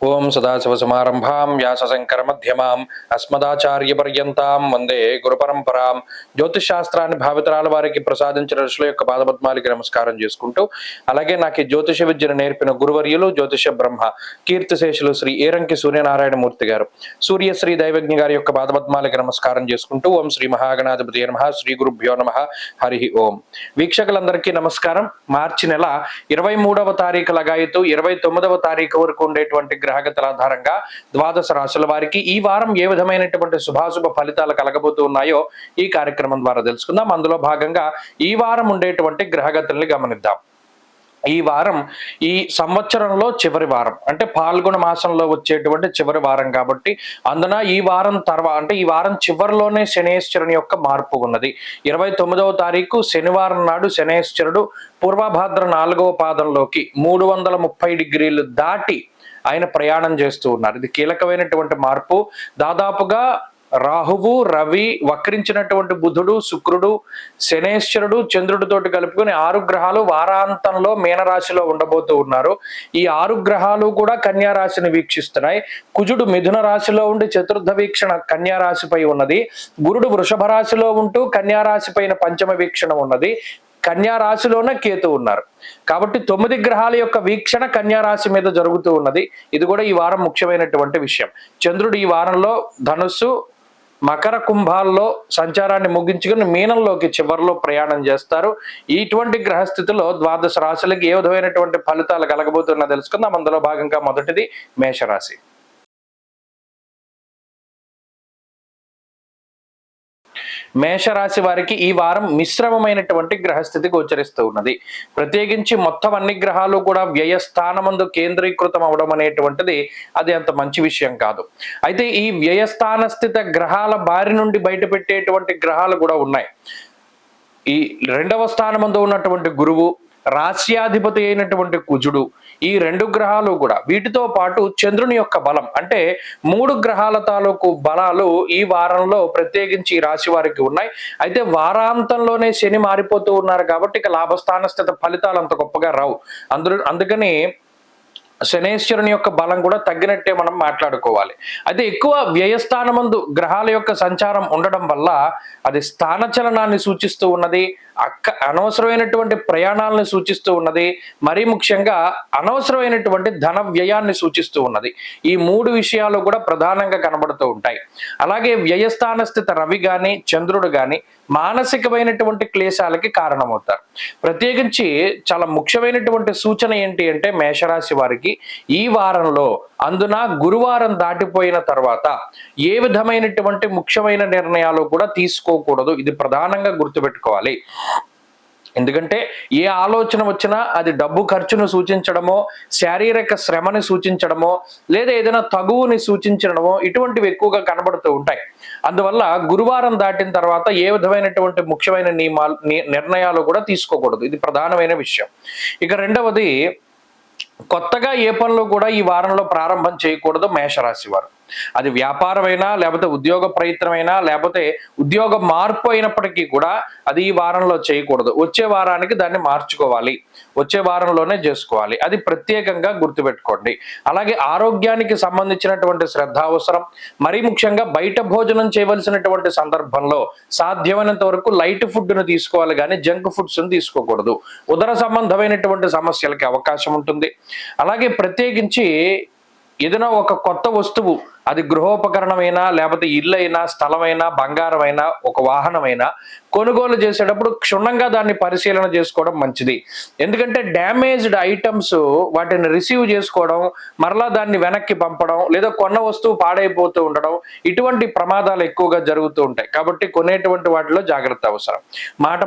ఓం సదాశివసమారంభాం వ్యాసశంకరమధ్యమాం అస్మదాచార్యపర్యంతాం వందే గురుపరంపరాం. జ్యోతిష్ శాస్త్రాన్ని భావితరాల వారికి ప్రసాదించిన ఋషుల యొక్క పాదపద్మాలకి నమస్కారం చేసుకుంటూ, అలాగే నాకు జ్యోతిష విద్యను నేర్పిన గురువర్యులు జ్యోతిష బ్రహ్మ కీర్తిశేషులు శ్రీ ఏరంకి సూర్యనారాయణమూర్తి గారు, సూర్యశ్రీ దైవజ్ఞ గారి యొక్క పాదపద్మాలకి నమస్కారం చేసుకుంటూ, ఓం శ్రీ మహాగణాధిపతి నమః, శ్రీ గురుభ్యో నమః, హరి ఓం. వీక్షకులందరికీ నమస్కారం. మార్చి నెల 23వ తారీఖు లగాయతు 29వ తారీఖు వరకు ఉండేటువంటి గ్రహగతుల ఆధారంగా ద్వాదశ రాశుల వారికి ఈ వారం ఏ విధమైనటువంటి శుభాశుభ ఫలితాలు కలగబోతూ ఉన్నాయో ఈ కార్యక్రమం ద్వారా తెలుసుకుందాం. అందులో భాగంగా ఈ వారం ఉండేటువంటి గ్రహగతుల్ని గమనిద్దాం. ఈ వారం ఈ సంవత్సరంలో చివరి వారం, అంటే పాల్గొన మాసంలో వచ్చేటువంటి చివరి వారం కాబట్టి అందున ఈ వారం తర్వాత, అంటే ఈ వారం చివరిలోనే శనేశ్వరుని యొక్క మార్పు ఉన్నది. 29వ తారీఖు శనివారం నాడు శనేశ్వరుడు పూర్వభాద్ర 4వ పాదంలోకి 330 డిగ్రీలు దాటి ఆయన ప్రయాణం చేస్తూ ఉన్నారు. ఇది కీలకమైనటువంటి మార్పు. దాదాపుగా రాహువు, రవి, వక్రించినటువంటి బుధుడు, శుక్రుడు, శనేశ్వరుడు, చంద్రుడితోటి కలుపుకొని 6 గ్రహాలు వారాంతంలో మీనరాశిలో ఉండబోతూ ఉన్నారు. ఈ 6 గ్రహాలు కూడా కన్యా రాశిని వీక్షిస్తున్నాయి. కుజుడు మిథున రాశిలో ఉండి చతుర్థ వీక్షణ కన్యా రాశిపై ఉన్నది. గురుడు వృషభ రాశిలో ఉంటూ కన్యా రాశి పైన పంచమ వీక్షణ ఉన్నది. కన్యా రాశిలోనే కేతు ఉన్నారు. కాబట్టి 9 గ్రహాల యొక్క వీక్షణ కన్యా రాశి మీద జరుగుతూ ఉన్నది. ఇది కూడా ఈ వారం ముఖ్యమైనటువంటి విషయం. చంద్రుడు ఈ వారంలో ధనుస్సు, మకర, కుంభాల్లో సంచారాన్ని ముగించుకుని మీనంలోకి చివరిలో ప్రయాణం చేస్తారు. ఇటువంటి గ్రహస్థితిలో ద్వాదశ రాశులకి ఏ విధమైనటువంటి ఫలితాలు కలగబోతున్నా తెలుసుకుందాం. అందులో భాగంగా మొదటిది మేషరాశి. మేషరాశి వారికి ఈ వారం మిశ్రమమైనటువంటి గ్రహస్థితి గోచరిస్తూ ఉన్నది. ప్రత్యేకించి మొత్తం అన్ని గ్రహాలు కూడా వ్యయస్థానమందు కేంద్రీకృతం అవడం అనేటువంటిది అది అంత మంచి విషయం కాదు. అయితే ఈ వ్యయస్థాన స్థిత గ్రహాల బారి నుండి బయట పెట్టేటువంటి గ్రహాలు కూడా ఉన్నాయి. ఈ 2వ స్థానమందు ఉన్నటువంటి గురువు, రాశ్యాధిపతి అయినటువంటి కుజుడు, ఈ 2 గ్రహాలు కూడా, వీటితో పాటు చంద్రుని యొక్క బలం, అంటే 3 గ్రహాల తాలూకు బలాలు ఈ వారంలో ప్రత్యేకించి ఈ రాశి వారికి ఉన్నాయి. అయితే వారాంతంలోనే శని మారిపోతూ ఉన్నారు కాబట్టి ఇక లాభస్థాన స్థిత ఫలితాలు అంత గొప్పగా రావు. అందుకని శనేశ్వరుని యొక్క బలం కూడా తగ్గినట్టే మనం మాట్లాడుకోవాలి. అయితే ఎక్కువ వ్యయస్థానమందు గ్రహాల యొక్క సంచారం ఉండడం వల్ల అది స్థానచలనాన్ని సూచిస్తూ ఉన్నది, అనవసరమైనటువంటి ప్రయాణాలను సూచిస్తూ ఉన్నది, మరీ ముఖ్యంగా అనవసరమైనటువంటి ధన వ్యయాన్ని సూచిస్తూ ఉన్నది. ఈ 3 విషయాలు కూడా ప్రధానంగా కనబడుతూ ఉంటాయి. అలాగే వ్యయస్థాన స్థిత రవి గాని చంద్రుడు గాని మానసికమైనటువంటి క్లేశాలకి కారణమవుతారు. ప్రత్యేకించి చాలా ముఖ్యమైనటువంటి సూచన ఏంటి అంటే మేషరాశి వారికి ఈ వారంలో, అందున గురువారం దాటిపోయిన తర్వాత ఏ విధమైనటువంటి ముఖ్యమైన నిర్ణయాలు కూడా తీసుకోకూడదు. ఇది ప్రధానంగా గుర్తుపెట్టుకోవాలి. ఎందుకంటే ఏ ఆలోచన వచ్చినా అది డబ్బు ఖర్చును సూచించడమో, శారీరక శ్రమని సూచించడమో, లేదా ఏదైనా తగువుని సూచించడమో ఇటువంటివి ఎక్కువగా కనబడుతూ ఉంటాయి. అందువల్ల గురువారం దాటిన తర్వాత ఏ విధమైనటువంటి ముఖ్యమైన నిర్ణయాలు కూడా తీసుకోకూడదు. ఇది ప్రధానమైన విషయం. ఇక రెండవది, కొత్తగా ఏ పనులు కూడా ఈ వారంలో ప్రారంభం చేయకూడదు మేషరాశి వారు. అది వ్యాపారమైనా, లేకపోతే ఉద్యోగ ప్రయత్నమైనా, లేకపోతే ఉద్యోగ మార్పు అయినప్పటికీ కూడా అది ఈ వారంలో చేయకూడదు. వచ్చే వారానికి దాన్ని మార్చుకోవాలి, వచ్చే వారంలోనే చేసుకోవాలి. అది ప్రత్యేకంగా గుర్తుపెట్టుకోండి. అలాగే ఆరోగ్యానికి సంబంధించినటువంటి శ్రద్ధ అవసరం. మరీ ముఖ్యంగా బయట భోజనం చేయవలసినటువంటి సందర్భంలో సాధ్యమైనంత వరకు లైట్ ఫుడ్ను తీసుకోవాలి, కానీ జంక్ ఫుడ్స్ను తీసుకోకూడదు. ఉదర సంబంధమైనటువంటి సమస్యలకి అవకాశం ఉంటుంది. అలాగే ప్రత్యేకించి ఏదైనా ఒక కొత్త వస్తువు, అది గృహోపకరణమైనా, లేకపోతే ఇల్లైనా, స్థలమైనా, బంగారమైనా, ఒక వాహనమైనా కొనుగోలు చేసేటప్పుడు క్షుణ్ణంగా దాన్ని పరిశీలన చేసుకోవడం మంచిది. ఎందుకంటే డ్యామేజ్డ్ ఐటమ్స్ వాటిని రిసీవ్ చేసుకోవడం, మరలా దాన్ని వెనక్కి పంపడం, లేదా కొన్న వస్తువు పాడైపోతూ ఉండడం, ఇటువంటి ప్రమాదాలు ఎక్కువగా జరుగుతూ ఉంటాయి. కాబట్టి కొనేటువంటి వాటిలో జాగ్రత్త అవసరం,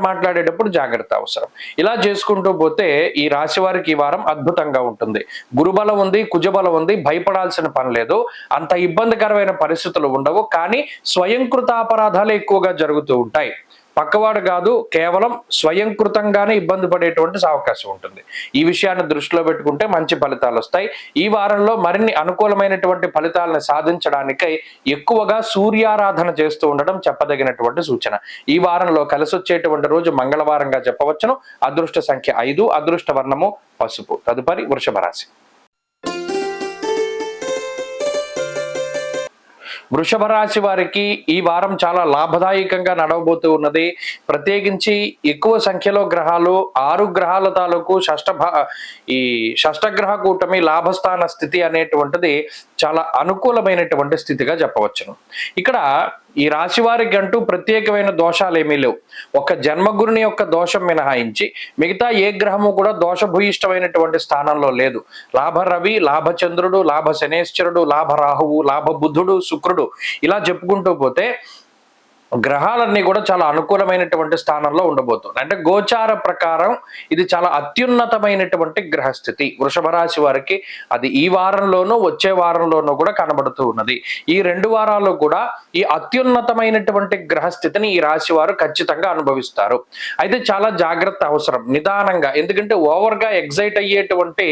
మాట్లాడేటప్పుడు జాగ్రత్త అవసరం. ఇలా చేసుకుంటూ పోతే ఈ రాశి వారికి ఈ వారం అద్భుతంగా ఉంటుంది. గురుబలం ఉంది, కుజబలం ఉంది, భయపడాల్సిన పని లేదు, అంత ఇబ్బందికరమైన పరిస్థితులు ఉండవు. కానీ స్వయంకృతాపరాధాలు ఎక్కువగా జరుగుతూ ఉంటాయి. పక్కవాడు కాదు, కేవలం స్వయంకృతంగానే ఇబ్బంది పడేటువంటి అవకాశం ఉంటుంది. ఈ విషయాన్ని దృష్టిలో పెట్టుకుంటే మంచి ఫలితాలు వస్తాయి. ఈ వారంలో మరిన్ని అనుకూలమైనటువంటి ఫలితాలను సాధించడానికై ఎక్కువగా సూర్యారాధన చేస్తూ ఉండడం చెప్పదగినటువంటి సూచన. ఈ వారంలో కలిసి వచ్చేటువంటి రోజు మంగళవారంగా చెప్పవచ్చును. అదృష్ట సంఖ్య 5, అదృష్ట వర్ణము పసుపు. తదుపరి వృషభ రాశి. వృషభ రాశి వారికి ఈ వారం చాలా లాభదాయకంగా నడవబోతూ ఉన్నది. ప్రత్యేకించి ఎక్కువ సంఖ్యలో గ్రహాలు 6 గ్రహాల తాలూకు ఈ షష్టగ్రహ కూటమి లాభస్థాన స్థితి అనేటువంటిది చాలా అనుకూలమైనటువంటి స్థితిగా చెప్పవచ్చును. ఇక్కడ ఈ రాశి వారికి అంటూ ప్రత్యేకమైన దోషాలు ఏమీ లేవు. ఒక జన్మగురుని యొక్క దోషం మినహాయించి మిగతా ఏ గ్రహము కూడా దోషభూయిష్టమైనటువంటి స్థానంలో లేదు. లాభ రవి, లాభ చంద్రుడు, లాభ శనేశ్వరుడు, లాభ రాహువు, లాభ బుధుడు, శుక్రుడు ఇలా చెప్పుకుంటూ పోతే గ్రహాలన్నీ కూడా చాలా అనుకూలమైనటువంటి స్థానంలో ఉండబోతుంది. అంటే గోచార ప్రకారం ఇది చాలా అత్యున్నతమైనటువంటి గ్రహస్థితి వృషభ రాశి వారికి. అది ఈ వారంలోనూ వచ్చే వారంలోనూ కూడా కనబడుతూ ఉన్నది. ఈ 2 వారాలు కూడా ఈ అత్యున్నతమైనటువంటి గ్రహస్థితిని ఈ రాశి వారు ఖచ్చితంగా అనుభవిస్తారు. అయితే చాలా జాగ్రత్త అవసరం, నిదానంగా. ఎందుకంటే ఓవర్గా ఎగ్జైట్ అయ్యేటువంటి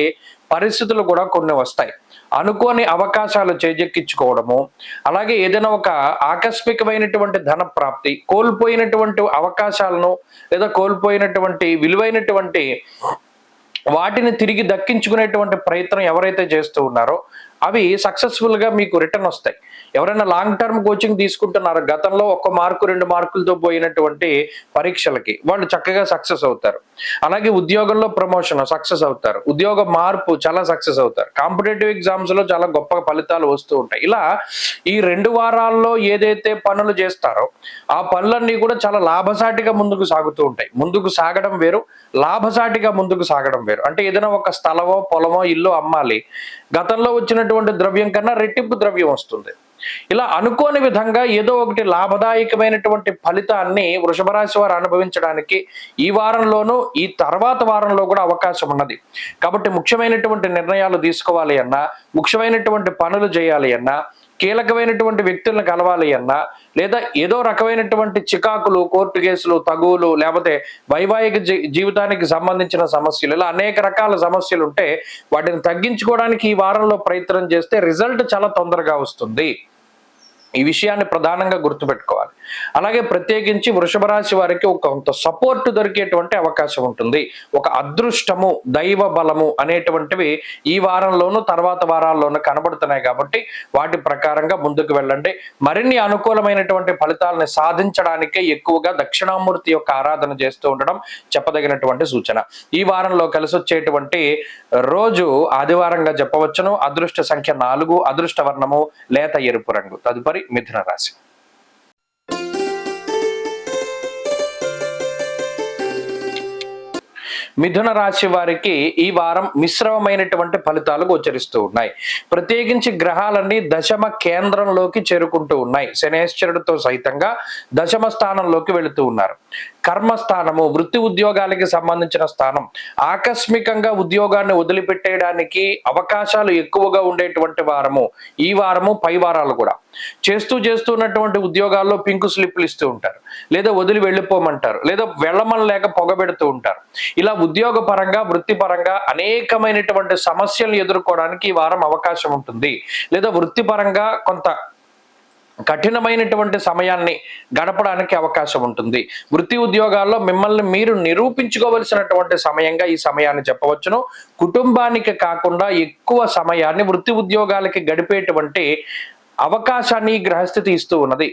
పరిస్థితులు కూడా కొన్ని వస్తాయి. అనుకోని అవకాశాలు చేజెక్కించుకోవడము, అలాగే ఏదైనా ఒక ఆకస్మికమైనటువంటి ధన ప్రాప్తి, కోల్పోయినటువంటి అవకాశాలను లేదా కోల్పోయినటువంటి విలువైనటువంటి వాటిని తిరిగి దక్కించుకునేటువంటి ప్రయత్నం ఎవరైతే చేస్తూ ఉన్నారో అవి సక్సెస్ఫుల్ గా మీకు రిటర్న్ వస్తాయి. ఎవరైనా లాంగ్ టర్మ్ కోచింగ్ తీసుకుంటున్నారో గతంలో 1 మార్కు 2 మార్కులతో పోయినటువంటి పరీక్షలకి వాళ్ళు చక్కగా సక్సెస్ అవుతారు. అలాగే ఉద్యోగంలో ప్రమోషన్ సక్సెస్ అవుతారు, ఉద్యోగ మార్పు చాలా సక్సెస్ అవుతారు, కాంపిటేటివ్ ఎగ్జామ్స్ లో చాలా గొప్ప ఫలితాలు వస్తూ ఉంటాయి. ఇలా ఈ 2 వారాల్లో ఏదైతే పనులు చేస్తారో ఆ పనులన్నీ కూడా చాలా లాభసాటిగా ముందుకు సాగుతూ ఉంటాయి. ముందుకు సాగడం వేరు, లాభసాటిగా ముందుకు సాగడం వేరు. అంటే ఏదైనా ఒక స్థలమో పొలమో ఇల్లు అమ్మాలి, గతంలో వచ్చినటువంటి ద్రవ్యం కన్నా రెట్టింపు ద్రవ్యం వస్తుంది. ఇలా అనుకోని విధంగా ఏదో ఒకటి లాభదాయకమైనటువంటి ఫలితాన్ని వృషభ రాశి వారు అనుభవించడానికి ఈ వారంలోనూ ఈ తర్వాత వారంలో కూడా అవకాశం ఉన్నది. కాబట్టి ముఖ్యమైనటువంటి నిర్ణయాలు తీసుకోవాలి అన్నా, ముఖ్యమైనటువంటి పనులు చేయాలి అన్నా, కీలకమైనటువంటి వ్యక్తులను కలవాలి అన్నా, లేదా ఏదో రకమైనటువంటి చికాకులు, కోర్టు కేసులు, తగువులు, లేకపోతే వైవాహిక జీవితానికి సంబంధించిన సమస్యలు, ఇలా అనేక రకాల సమస్యలు ఉంటే వాటిని తగ్గించుకోవడానికి ఈ వారంలో ప్రయత్నం చేస్తే రిజల్ట్ చాలా తొందరగా వస్తుంది. ఈ విషయాన్ని ప్రధానంగా గుర్తుపెట్టుకోవాలి. అలాగే ప్రత్యేకించి వృషభ రాశి వారికి కొంత సపోర్ట్ దొరికేటువంటి అవకాశం ఉంటుంది. ఒక అదృష్టము, దైవ బలము అనేటువంటివి ఈ వారంలోనూ తర్వాత వారాల్లోనూ కనబడుతున్నాయి. కాబట్టి వాటి ప్రకారంగా ముందుకు వెళ్ళండి. మరిన్ని అనుకూలమైనటువంటి ఫలితాలను సాధించడానికే ఎక్కువగా దక్షిణామూర్తి యొక్క ఆరాధన చేస్తూ ఉండడం చెప్పదగినటువంటి సూచన. ఈ వారంలో కలిసి వచ్చేటువంటి రోజు ఆదివారంగా చెప్పవచ్చును. అదృష్ట సంఖ్య 4, అదృష్ట వర్ణము లేత ఎరుపు రంగు. తదుపరి మిథున రాశి. మిథున రాశి వారికి ఈ వారం మిశ్రమమైనటువంటి ఫలితాలు గోచరిస్తూ ఉన్నాయి. ప్రత్యేకించి గ్రహాలన్నీ దశమ కేంద్రంలోకి చేరుకుంటూ ఉన్నాయి. శనేశ్వరుడితో సైతంగా దశమ స్థానంలోకి వెళుతూ ఉన్నారు. కర్మస్థానము, వృత్తి ఉద్యోగాలకి సంబంధించిన స్థానం, ఆకస్మికంగా ఉద్యోగాన్ని వదిలిపెట్టేయడానికి అవకాశాలు ఎక్కువగా ఉండేటువంటి వారము ఈ వారము, పై వారాలు కూడా. చేస్తున్నటువంటి ఉద్యోగాల్లో పింకు స్లిప్లు ఇస్తూ ఉంటారు, లేదా వదిలి వెళ్ళిపోమంటారు, లేదా వెళ్ళమని లేక పొగబెడుతూ ఉంటారు. ఇలా ఉద్యోగ పరంగా, వృత్తిపరంగా అనేకమైనటువంటి సమస్యలు ఎదుర్కోవడానికి ఈ వారం అవకాశం ఉంటుంది. లేదా వృత్తిపరంగా కొంత కఠినమైనటువంటి సమయాన్ని గడపడానికి అవకాశం ఉంటుంది. వృత్తి ఉద్యోగాల్లో మిమ్మల్ని మీరు నిరూపించుకోవలసినటువంటి సమయంగా ఈ సమయాన్ని చెప్పవచ్చును. కుటుంబానికి కాకుండా ఎక్కువ సమయాన్ని వృత్తి ఉద్యోగాలకి గడిపేటువంటి అవకాశాన్ని ఈ గ్రహస్థితి ఇస్తూ ఉన్నది.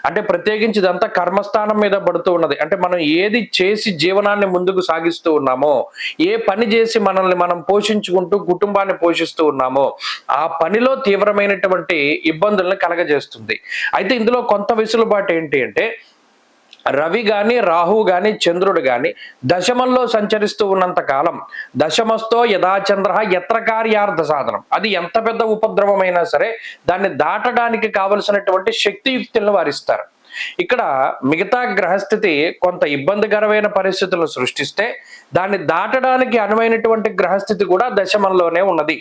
అంటే ప్రత్యేకించి ఇదంతా కర్మస్థానం మీద పడుతూ ఉన్నది. అంటే మనం ఏది చేసి జీవనాన్ని ముందుకు సాగిస్తూ ఉన్నామో, ఏ పని చేసి మనల్ని మనం పోషించుకుంటూ కుటుంబాన్ని పోషిస్తూ ఉన్నామో ఆ పనిలో తీవ్రమైనటువంటి ఇబ్బందులను కలగజేస్తుంది. అయితే ఇందులో కొంత వెసులుబాటు ఏంటి అంటే, రవి గాని, రాహు గాని, చంద్రుడు గాని దశమంలో సంచరిస్తూ ఉన్నంత కాలం దశమస్తో యథాచంద్ర యత్ర కార్యార్థ సాధనం, అది ఎంత పెద్ద ఉపద్రవమైనా సరే దాన్ని దాటడానికి కావలసినటువంటి శక్తియుక్తులను వారిస్తారు. ఇక్కడ మిగతా గ్రహస్థితి కొంత ఇబ్బందికరమైన పరిస్థితులను సృష్టిస్తే దాన్ని దాటడానికి అనువైనటువంటి గ్రహస్థితి కూడా దశమంలోనే ఉన్నది.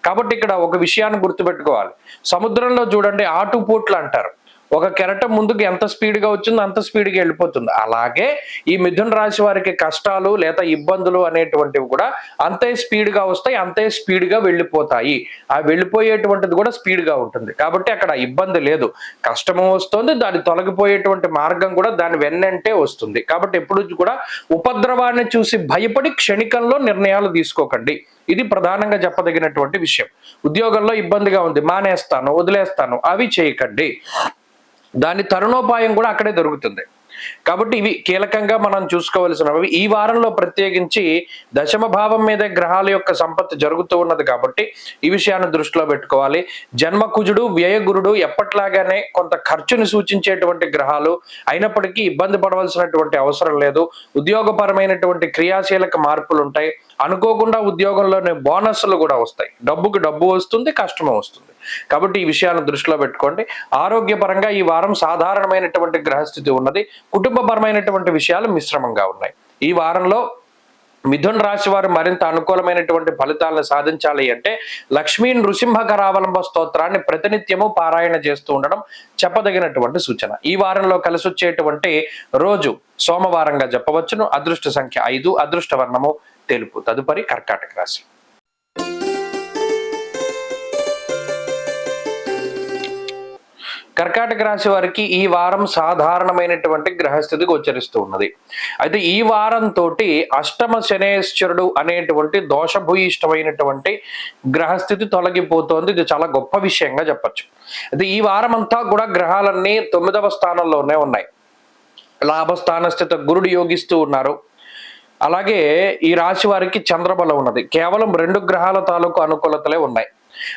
కాబట్టి ఇక్కడ ఒక విషయాన్ని గుర్తుపెట్టుకోవాలి. సముద్రంలో చూడండి ఆటుపోట్లు అంటారు. ఒక కెరటం ముందుకు ఎంత స్పీడ్గా వచ్చిందో అంత స్పీడ్గా వెళ్ళిపోతుంది. అలాగే ఈ మిథున రాశి వారికి కష్టాలు లేదా ఇబ్బందులు అనేటువంటివి కూడా అంతే స్పీడ్గా వస్తాయి, అంతే స్పీడ్గా వెళ్ళిపోతాయి. ఆ వెళ్ళిపోయేటువంటిది కూడా స్పీడ్గా ఉంటుంది. కాబట్టి అక్కడ ఇబ్బంది లేదు. కష్టము వస్తుంది, దాన్ని తొలగిపోయేటువంటి మార్గం కూడా దాని వెన్నంటే వస్తుంది. కాబట్టి ఎప్పుడు కూడా ఉపద్రవాన్ని చూసి భయపడి క్షణికంలో నిర్ణయాలు తీసుకోకండి. ఇది ప్రధానంగా చెప్పదగినటువంటి విషయం. ఉద్యోగంలో ఇబ్బందిగా ఉంది, మానేస్తాను, వదిలేస్తాను, అవి చేయకండి. దాని తరుణోపాయం కూడా అక్కడే దొరుకుతుంది. కాబట్టి ఇవి కీలకంగా మనం చూసుకోవలసినవి. ఈ వారంలో ప్రత్యేకించి దశమ భావం మీద గ్రహాల యొక్క సంపత్తి జరుగుతూ ఉన్నది కాబట్టి ఈ విషయాన్ని దృష్టిలో పెట్టుకోవాలి. జన్మకుజుడు వ్యయగురుడు ఎప్పట్లాగానే కొంత ఖర్చుని సూచించేటువంటి గ్రహాలు అయినప్పటికీ ఇబ్బంది పడవలసినటువంటి అవసరం లేదు. ఉద్యోగపరమైనటువంటి క్రియాశీలక మార్పులు ఉంటాయి. అనుకోకుండా ఉద్యోగంలోనే బోనస్లు కూడా వస్తాయి. డబ్బుకి డబ్బు వస్తుంది, కష్టము వస్తుంది. కాబట్టి ఈ విషయాలను దృష్టిలో పెట్టుకోండి. ఆరోగ్యపరంగా ఈ వారం సాధారణమైనటువంటి గ్రహస్థితి ఉన్నది. కుటుంబపరమైనటువంటి విషయాలు మిశ్రమంగా ఉన్నాయి. ఈ వారంలో మిథున రాశి వారు మరింత అనుకూలమైనటువంటి ఫలితాలను సాధించాలి అంటే లక్ష్మీ నృసింహ కరావలంబ స్తోత్రాన్ని ప్రతినిత్యము పారాయణ చేస్తూ ఉండడం చెప్పదగినటువంటి సూచన. ఈ వారంలో కలిసి వచ్చేటువంటి రోజు సోమవారంగా చెప్పవచ్చును. అదృష్ట సంఖ్య 5, అదృష్ట వర్ణము తెలుపు. తదుపరి కర్కాటక రాశి. కర్కాటక రాశి వారికి ఈ వారం సాధారణమైనటువంటి గ్రహస్థితి గోచరిస్తూ ఉన్నది. అయితే ఈ వారంతో అష్టమ శనేశ్వరుడు అనేటువంటి దోషభూయిష్టమైనటువంటి గ్రహస్థితి తొలగిపోతోంది. ఇది చాలా గొప్ప విషయంగా చెప్పచ్చు. అయితే ఈ వారం అంతా కూడా గ్రహాలన్నీ 9వ స్థానంలోనే ఉన్నాయి. లాభస్థాన స్థిత గురుడు యోగిస్తూ ఉన్నారు. అలాగే ఈ రాశి వారికి చంద్రబలం ఉన్నది. కేవలం 2 గ్రహాల తాలూకు అనుకూలతలే ఉన్నాయి.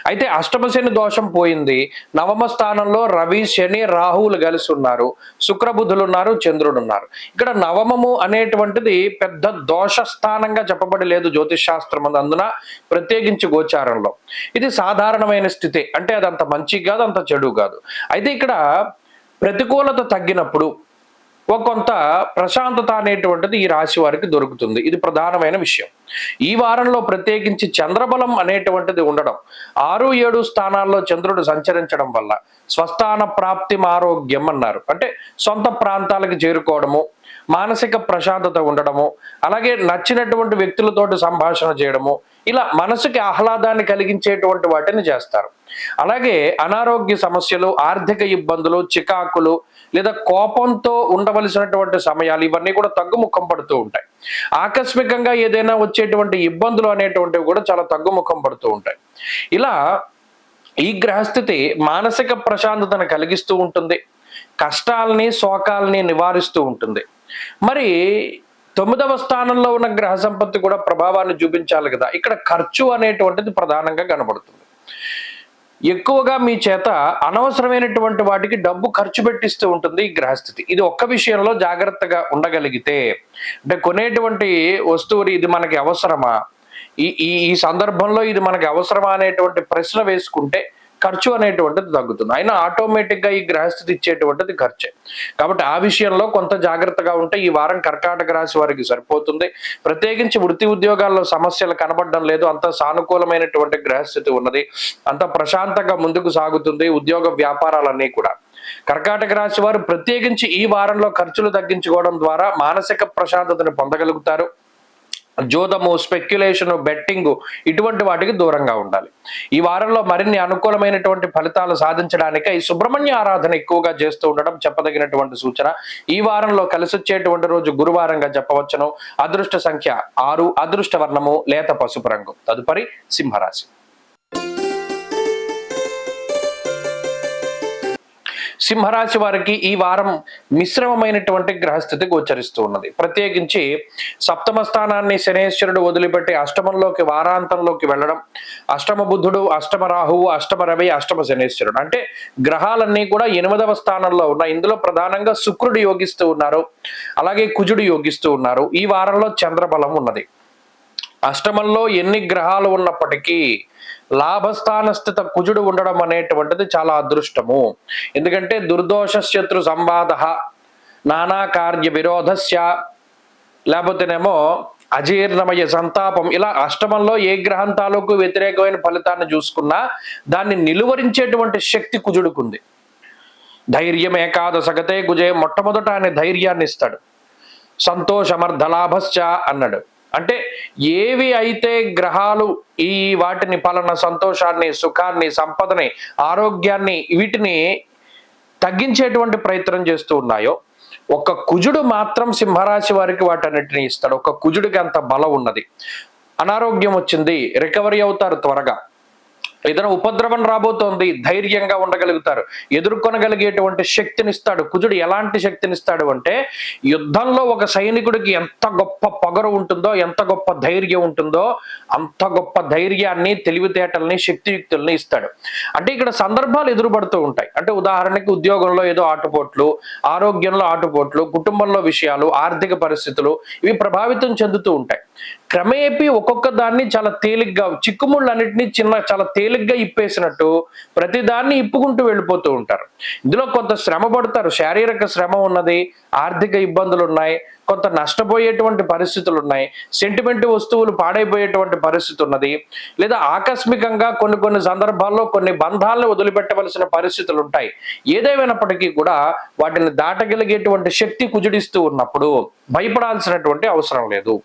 అయితే అష్టమ శని దోషం పోయింది. నవమ స్థానంలో రవి, శని, రాహువులు కలిసి ఉన్నారు. శుక్రబుధులు ఉన్నారు, చంద్రుడు ఉన్నారు. ఇక్కడ నవమము అనేటువంటిది పెద్ద దోష స్థానంగా చెప్పబడి లేదు జ్యోతిష్ శాస్త్రం అందున ప్రత్యేకించి గోచారంలో. ఇది సాధారణమైన స్థితి. అంటే అది అంత మంచి కాదు, అంత చెడు కాదు. అయితే ఇక్కడ ప్రతికూలత తగ్గినప్పుడు కొంత ప్రశాంతత అనేటువంటిది ఈ రాశి వారికి దొరుకుతుంది. ఇది ప్రధానమైన విషయం. ఈ వారంలో ప్రత్యేకించి చంద్రబలం అనేటువంటిది ఉండడం, 6, 7 స్థానాల్లో చంద్రుడు సంచరించడం వల్ల స్వస్థాన ప్రాప్తి ఆరోగ్యం అన్నారు. అంటే సొంత ప్రాంతాలకు చేరుకోవడము, మానసిక ప్రశాంతత ఉండడము, అలాగే నచ్చినటువంటి వ్యక్తులతోటి సంభాషణ చేయడము, ఇలా మనసుకి ఆహ్లాదాన్ని కలిగించేటువంటి వాటిని చేస్తారు. అలాగే అనారోగ్య సమస్యలు, ఆర్థిక ఇబ్బందులు, చికాకులు లేదా కోపంతో ఉండవలసినటువంటి సమయాలు ఇవన్నీ కూడా తగ్గుముఖం పడుతూ ఉంటాయి. ఆకస్మికంగా ఏదైనా వచ్చేటువంటి ఇబ్బందులు అనేటువంటివి కూడా చాలా తగ్గుముఖం పడుతూ ఉంటాయి. ఇలా ఈ గ్రహస్థితి మానసిక ప్రశాంతతను కలిగిస్తూ ఉంటుంది, కష్టాలని శోకాలని నివారిస్తూ ఉంటుంది. మరి 9వ స్థానంలో ఉన్న గ్రహ సంపత్తి కూడా ప్రభావాన్ని చూపించాలి కదా. ఇక్కడ ఖర్చు అనేటువంటిది ప్రధానంగా కనబడుతుంది. ఎక్కువగా మీ చేత అనవసరమైనటువంటి వాటికి డబ్బు ఖర్చు పెట్టిస్తూ ఉంటుంది ఈ గ్రహస్థితి. ఇది ఒక్క విషయంలో జాగ్రత్తగా ఉండగలిగితే, అంటే కొనేటువంటి వస్తువుని ఇది మనకి అవసరమా, ఈ ఈ సందర్భంలో ఇది మనకి అవసరమా అనేటువంటి ప్రశ్న వేసుకుంటే ఖర్చు అనేటువంటిది తగ్గుతుంది. అయినా ఆటోమేటిక్గా ఈ గ్రహస్థితి ఇచ్చేటువంటిది ఖర్చే. కాబట్టి ఆ విషయంలో కొంత జాగ్రత్తగా ఉంటే ఈ వారం కర్కాటక రాశి వారికి సరిపోతుంది. ప్రత్యేకించి వృత్తి ఉద్యోగాల్లో సమస్యలు కనబడడం లేదు. అంత సానుకూలమైనటువంటి గ్రహస్థితి ఉన్నది. అంత ప్రశాంతంగా ముందుకు సాగుతుంది ఉద్యోగ వ్యాపారాలన్నీ కూడా. కర్కాటక రాశి వారు ప్రత్యేకించి ఈ వారంలో ఖర్చులు తగ్గించుకోవడం ద్వారా మానసిక ప్రశాంతతను పొందగలుగుతారు. జోదము, స్పెక్యులేషన్, బెట్టింగ్ ఇటువంటి వాటికి దూరంగా ఉండాలి. ఈ వారంలో మరిన్ని అనుకూలమైనటువంటి ఫలితాలు సాధించడానికి ఈ సుబ్రహ్మణ్య ఆరాధన ఎక్కువగా చేస్తూ ఉండడం చెప్పదగినటువంటి సూచన. ఈ వారంలో కలిసి వచ్చేటువంటి రోజు గురువారంగా చెప్పవచ్చును. అదృష్ట సంఖ్య 6, అదృష్ట వర్ణము లేత పసుపు రంగు. తదుపరి సింహరాశి. సింహరాశి వారికి ఈ వారం మిశ్రమమైనటువంటి గ్రహస్థితి గోచరిస్తూ ఉన్నది. ప్రత్యేకించి 7వ స్థానాన్ని శనేశ్వరుడు వదిలిపెట్టి అష్టమంలోకి వారాంతంలోకి వెళ్ళడం, అష్టమ బుధుడు, అష్టమ రాహువు, అష్టమ రవి, అష్టమ శనేశ్వరుడు అంటే గ్రహాలన్నీ కూడా 8వ స్థానంలో ఉన్నాయి. ఇందులో ప్రధానంగా శుక్రుడు యోగిస్తూ ఉన్నారు, అలాగే కుజుడు యోగిస్తూ ఉన్నారు. ఈ వారంలో చంద్రబలం ఉన్నది. అష్టమంలో ఎన్ని గ్రహాలు ఉన్నప్పటికీ లాభస్థాన స్థిత కుజుడు ఉండడం అనేటువంటిది చాలా అదృష్టము. ఎందుకంటే దుర్దోష శత్రు సంవాద, నానా కార్య విరోధస్య, లేకపోతేనేమో అజీర్ణమయ సంతాపం, ఇలా అష్టమంలో ఏ గ్రహం తాలూకు వ్యతిరేకమైన ఫలితాన్ని చూసుకున్నా దాన్ని నిలువరించేటువంటి శక్తి కుజుడుకుంది. ధైర్యం ఏకాదశగతే గుజే, మొట్టమొదట ఆయన ధైర్యాన్ని ఇస్తాడు. సంతోషమర్ధలాభశ్చ అన్నాడు. అంటే ఏవి అయితే గ్రహాలు ఈ వాటిని పలానా సంతోషాన్ని, సుఖాన్ని, సంపదని, ఆరోగ్యాన్ని వీటిని తగ్గించేటువంటి ప్రయత్నం చేస్తూ ఉన్నాయో, ఒక కుజుడు మాత్రం సింహరాశి వారికి వాటన్నిటిని ఇస్తాడు. ఒక కుజుడికి అంత బలం ఉన్నది. అనారోగ్యం వచ్చింది, రికవరీ అవుతారు త్వరగా. ఏదైనా ఉపద్రవం రాబోతోంది, ధైర్యంగా ఉండగలుగుతారు, ఎదుర్కొనగలిగేటువంటి శక్తినిస్తాడు. కుజుడు ఎలాంటి శక్తినిస్తాడు అంటే, యుద్ధంలో ఒక సైనికుడికి ఎంత గొప్ప పొగరు ఉంటుందో, ఎంత గొప్ప ధైర్యం ఉంటుందో, అంత గొప్ప ధైర్యాన్ని, తెలివితేటల్ని, శక్తియుక్తుల్ని ఇస్తాడు. అంటే ఇక్కడ సందర్భాలు ఎదురుపడుతూ ఉంటాయి. అంటే ఉదాహరణకి ఉద్యోగంలో ఏదో ఆటుపోట్లు, ఆరోగ్యంలో ఆటుపోట్లు, కుటుంబంలో విషయాలు, ఆర్థిక పరిస్థితులు ఇవి ప్రభావితం చెందుతూ ఉంటాయి. క్రమేపీ ఒక్కొక్క దాన్ని చాలా తేలిగ్గా, చిక్కుముళ్ళన్నింటినీ చాలా తేలిగ్గా ఇప్పేసినట్టు ప్రతిదాన్ని ఇప్పుకుంటూ వెళ్ళిపోతూ ఉంటారు. ఇందులో కొంత శ్రమ పడతారు, శారీరక శ్రమ ఉన్నది, ఆర్థిక ఇబ్బందులు ఉన్నాయి, కొంత నష్టపోయేటువంటి పరిస్థితులు ఉన్నాయి, సెంటిమెంట్ వస్తువులు పాడైపోయేటువంటి పరిస్థితి ఉన్నది, లేదా ఆకస్మికంగా కొన్ని సందర్భాల్లో కొన్ని బంధాలను వదిలిపెట్టవలసిన పరిస్థితులు ఉంటాయి. ఏదేమైనప్పటికీ కూడా వాటిని దాటగలిగేటువంటి శక్తి కుజుడిస్తూ ఉన్నప్పుడు భయపడాల్సినటువంటి అవసరం లేదు.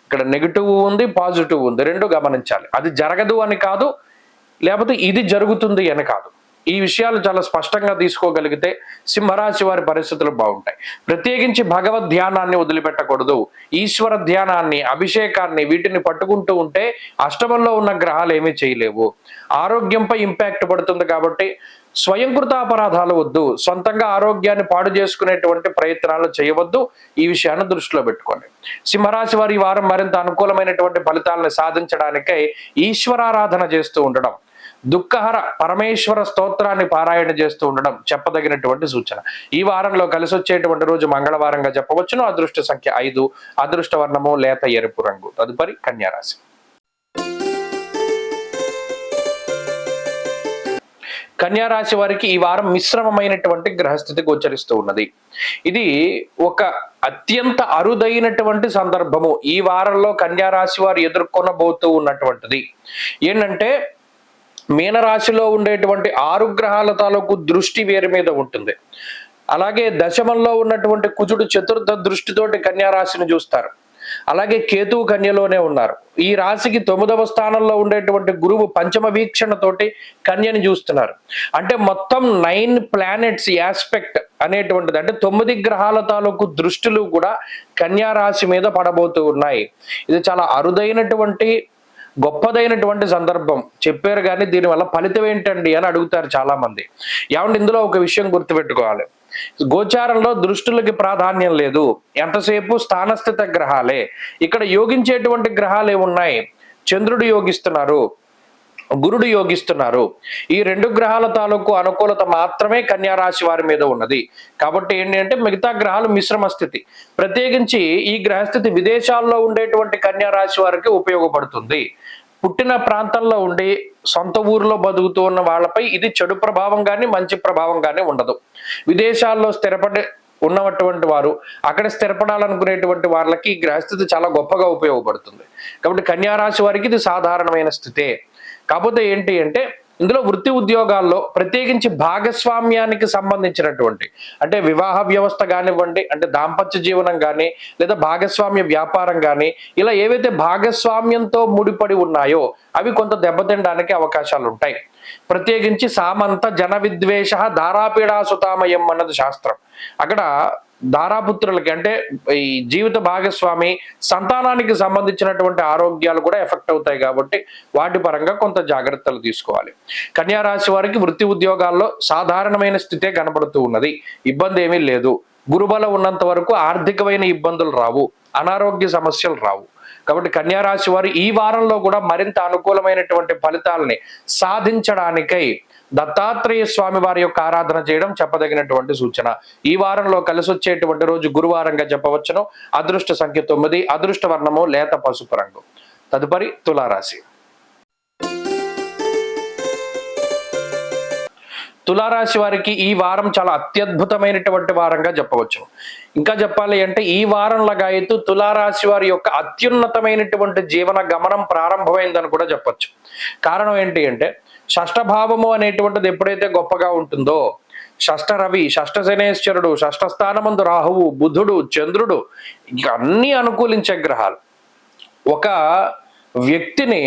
ఇక్కడ నెగిటివ్ ఉంది, పాజిటివ్ ఉంది, రెండు గమనించాలి. అది జరగదు అని కాదు, లేకపోతే ఇది జరుగుతుంది అని కాదు. ఈ విషయాలు చాలా స్పష్టంగా తీసుకోగలిగితే సింహరాశి వారి పరిస్థితులు బాగుంటాయి. ప్రత్యేకించి భగవద్ ధ్యానాన్ని వదిలిపెట్టకూడదు. ఈశ్వర ధ్యానాన్ని, అభిషేకాన్ని వీటిని పట్టుకుంటూ ఉంటే అష్టమంలో ఉన్న గ్రహాలు ఏమీ చేయలేవు. ఆరోగ్యంపై ఇంపాక్ట్ పడుతుంది కాబట్టి స్వయంకృతాపరాధాలు వద్దు, సొంతంగా ఆరోగ్యాన్ని పాడు చేసుకునేటువంటి ప్రయత్నాలు చేయవద్దు. ఈ విషయాన్ని దృష్టిలో పెట్టుకోండి. సింహరాశి వారి ఈ వారం మరింత అనుకూలమైనటువంటి ఫలితాలను సాధించడానికై ఈశ్వరారాధన చేస్తూ ఉండడం, దుఃఖహర పరమేశ్వర స్తోత్రాన్ని పారాయణ చేస్తూ ఉండడం చెప్పదగినటువంటి సూచన. ఈ వారంలో కలిసి వచ్చేటువంటి రోజు మంగళవారంగా చెప్పవచ్చును. అదృష్ట సంఖ్య 5, అదృష్ట వర్ణము లేత ఎరుపు రంగు. తదుపరి కన్యారాశి. కన్యారాశి వారికి ఈ వారం మిశ్రమమైనటువంటి గ్రహస్థితి గోచరిస్తూ ఉన్నది. ఇది ఒక అత్యంత అరుదైనటువంటి సందర్భము. ఈ వారంలో కన్యారాశి వారు ఎదుర్కొనబోతూ ఉన్నటువంటిది ఏంటంటే, మీనరాశిలో ఉండేటువంటి 6 గ్రహాల తాలూకు దృష్టి వేరు మీద ఉంటుంది. అలాగే దశమంలో ఉన్నటువంటి కుజుడు చతుర్థ దృష్టితోటి కన్యారాశిని చూస్తారు. అలాగే కేతువు కన్యలోనే ఉన్నారు. ఈ రాశికి 9వ స్థానంలో ఉండేటువంటి గురువు పంచమ వీక్షణతోటి కన్యని చూస్తున్నారు. అంటే మొత్తం 9 ప్లానెట్స్ యాస్పెక్ట్ అనేటువంటిది, అంటే 9 గ్రహాల తాలూకు దృష్టిలు కూడా కన్యా రాశి మీద పడబోతూ ఉన్నాయి. ఇది చాలా అరుదైనటువంటి, గొప్పదైనటువంటి సందర్భం. చెప్పారు కానీ దీనివల్ల ఫలితం ఏంటండి అని అడుగుతారు చాలా మంది. ఏమంటే ఇందులో ఒక విషయం గుర్తుపెట్టుకోవాలి. గోచారంలో దృష్టులకి ప్రాధాన్యం లేదు, ఎంతసేపు స్థానస్థిత గ్రహాలే. ఇక్కడ యోగించేటువంటి గ్రహాలు ఏమున్నాయి? చంద్రుడు యోగిస్తున్నారు, గురుడు యోగిస్తున్నారు. ఈ 2 గ్రహాల తాలూకు అనుకూలత మాత్రమే కన్యారాశి వారి మీద ఉన్నది. కాబట్టి ఏంటి అంటే మిగతా గ్రహాలు మిశ్రమ స్థితి. ప్రత్యేకించి ఈ గ్రహస్థితి విదేశాల్లో ఉండేటువంటి కన్యారాశి వారికి ఉపయోగపడుతుంది. పుట్టిన ప్రాంతంలో ఉండి సొంత ఊరిలో బతుకుతూ ఉన్న వాళ్ళపై ఇది చెడు ప్రభావం కానీ మంచి ప్రభావం కానీ ఉండదు. విదేశాల్లో స్థిరపడి ఉన్నటువంటి వారు, అక్కడ స్థిరపడాలనుకునేటువంటి వాళ్ళకి ఈ గ్రహస్థితి చాలా గొప్పగా ఉపయోగపడుతుంది. కాబట్టి కన్యారాశి వారికి ఇది సాధారణమైన స్థితే. కాకపోతే ఏంటి అంటే ఇందులో వృత్తి ఉద్యోగాల్లో ప్రత్యేకించి భాగస్వామ్యానికి సంబంధించినటువంటి, అంటే వివాహ వ్యవస్థ కానివ్వండి, అంటే దాంపత్య జీవనం కానీ, లేదా భాగస్వామ్య వ్యాపారం కానీ, ఇలా ఏవైతే భాగస్వామ్యంతో ముడిపడి ఉన్నాయో అవి కొంత దెబ్బతినడానికి అవకాశాలు ఉంటాయి. ప్రత్యేకించి సామంత జన విద్వేష ధారాపీడా సుతామయం అన్నది శాస్త్రం. అక్కడ దారాపుత్రులకి, అంటే ఈ జీవిత భాగస్వామి సంతానానికి సంబంధించినటువంటి ఆరోగ్యాలు కూడా ఎఫెక్ట్ అవుతాయి. కాబట్టి వాటి పరంగా కొంత జాగ్రత్తలు తీసుకోవాలి. కన్యారాశి వారికి వృత్తి ఉద్యోగాల్లో సాధారణమైన స్థితే కనబడుతూ ఉన్నది. ఇబ్బంది ఏమీ లేదు. గురుబలం ఉన్నంత వరకు ఆర్థికమైన ఇబ్బందులు రావు, అనారోగ్య సమస్యలు రావు. కాబట్టి కన్యారాశి వారు ఈ వారంలో కూడా మరింత అనుకూలమైనటువంటి ఫలితాలని సాధించడానికై దత్తాత్రేయ స్వామి వారి యొక్క ఆరాధన చేయడం చెప్పదగినటువంటి సూచన. ఈ వారంలో కలిసి వచ్చేటువంటి రోజు గురువారంగా చెప్పవచ్చును. అదృష్ట సంఖ్య 9, అదృష్ట వర్ణము లేత పసుపు రంగు. తదుపరి తులారాశి. తులారాశి వారికి ఈ వారం చాలా అత్యద్భుతమైనటువంటి వారంగా చెప్పవచ్చు. ఇంకా చెప్పాలి అంటే ఈ వారం లగాయతు తులారాశి వారి యొక్క అత్యున్నతమైనటువంటి జీవన గమనం ప్రారంభమైందని కూడా చెప్పొచ్చు. కారణం ఏంటి అంటే షష్ఠభావము అనేటువంటిది ఎప్పుడైతే గొప్పగా ఉంటుందో షష్ఠ రవి, షష్ఠ శనేశ్వరుడు, షష్ఠ స్థానమందు రాహువు, బుధుడు, చంద్రుడు, ఇక అన్ని అనుకూలించే గ్రహాలు. ఒక వ్యక్తిని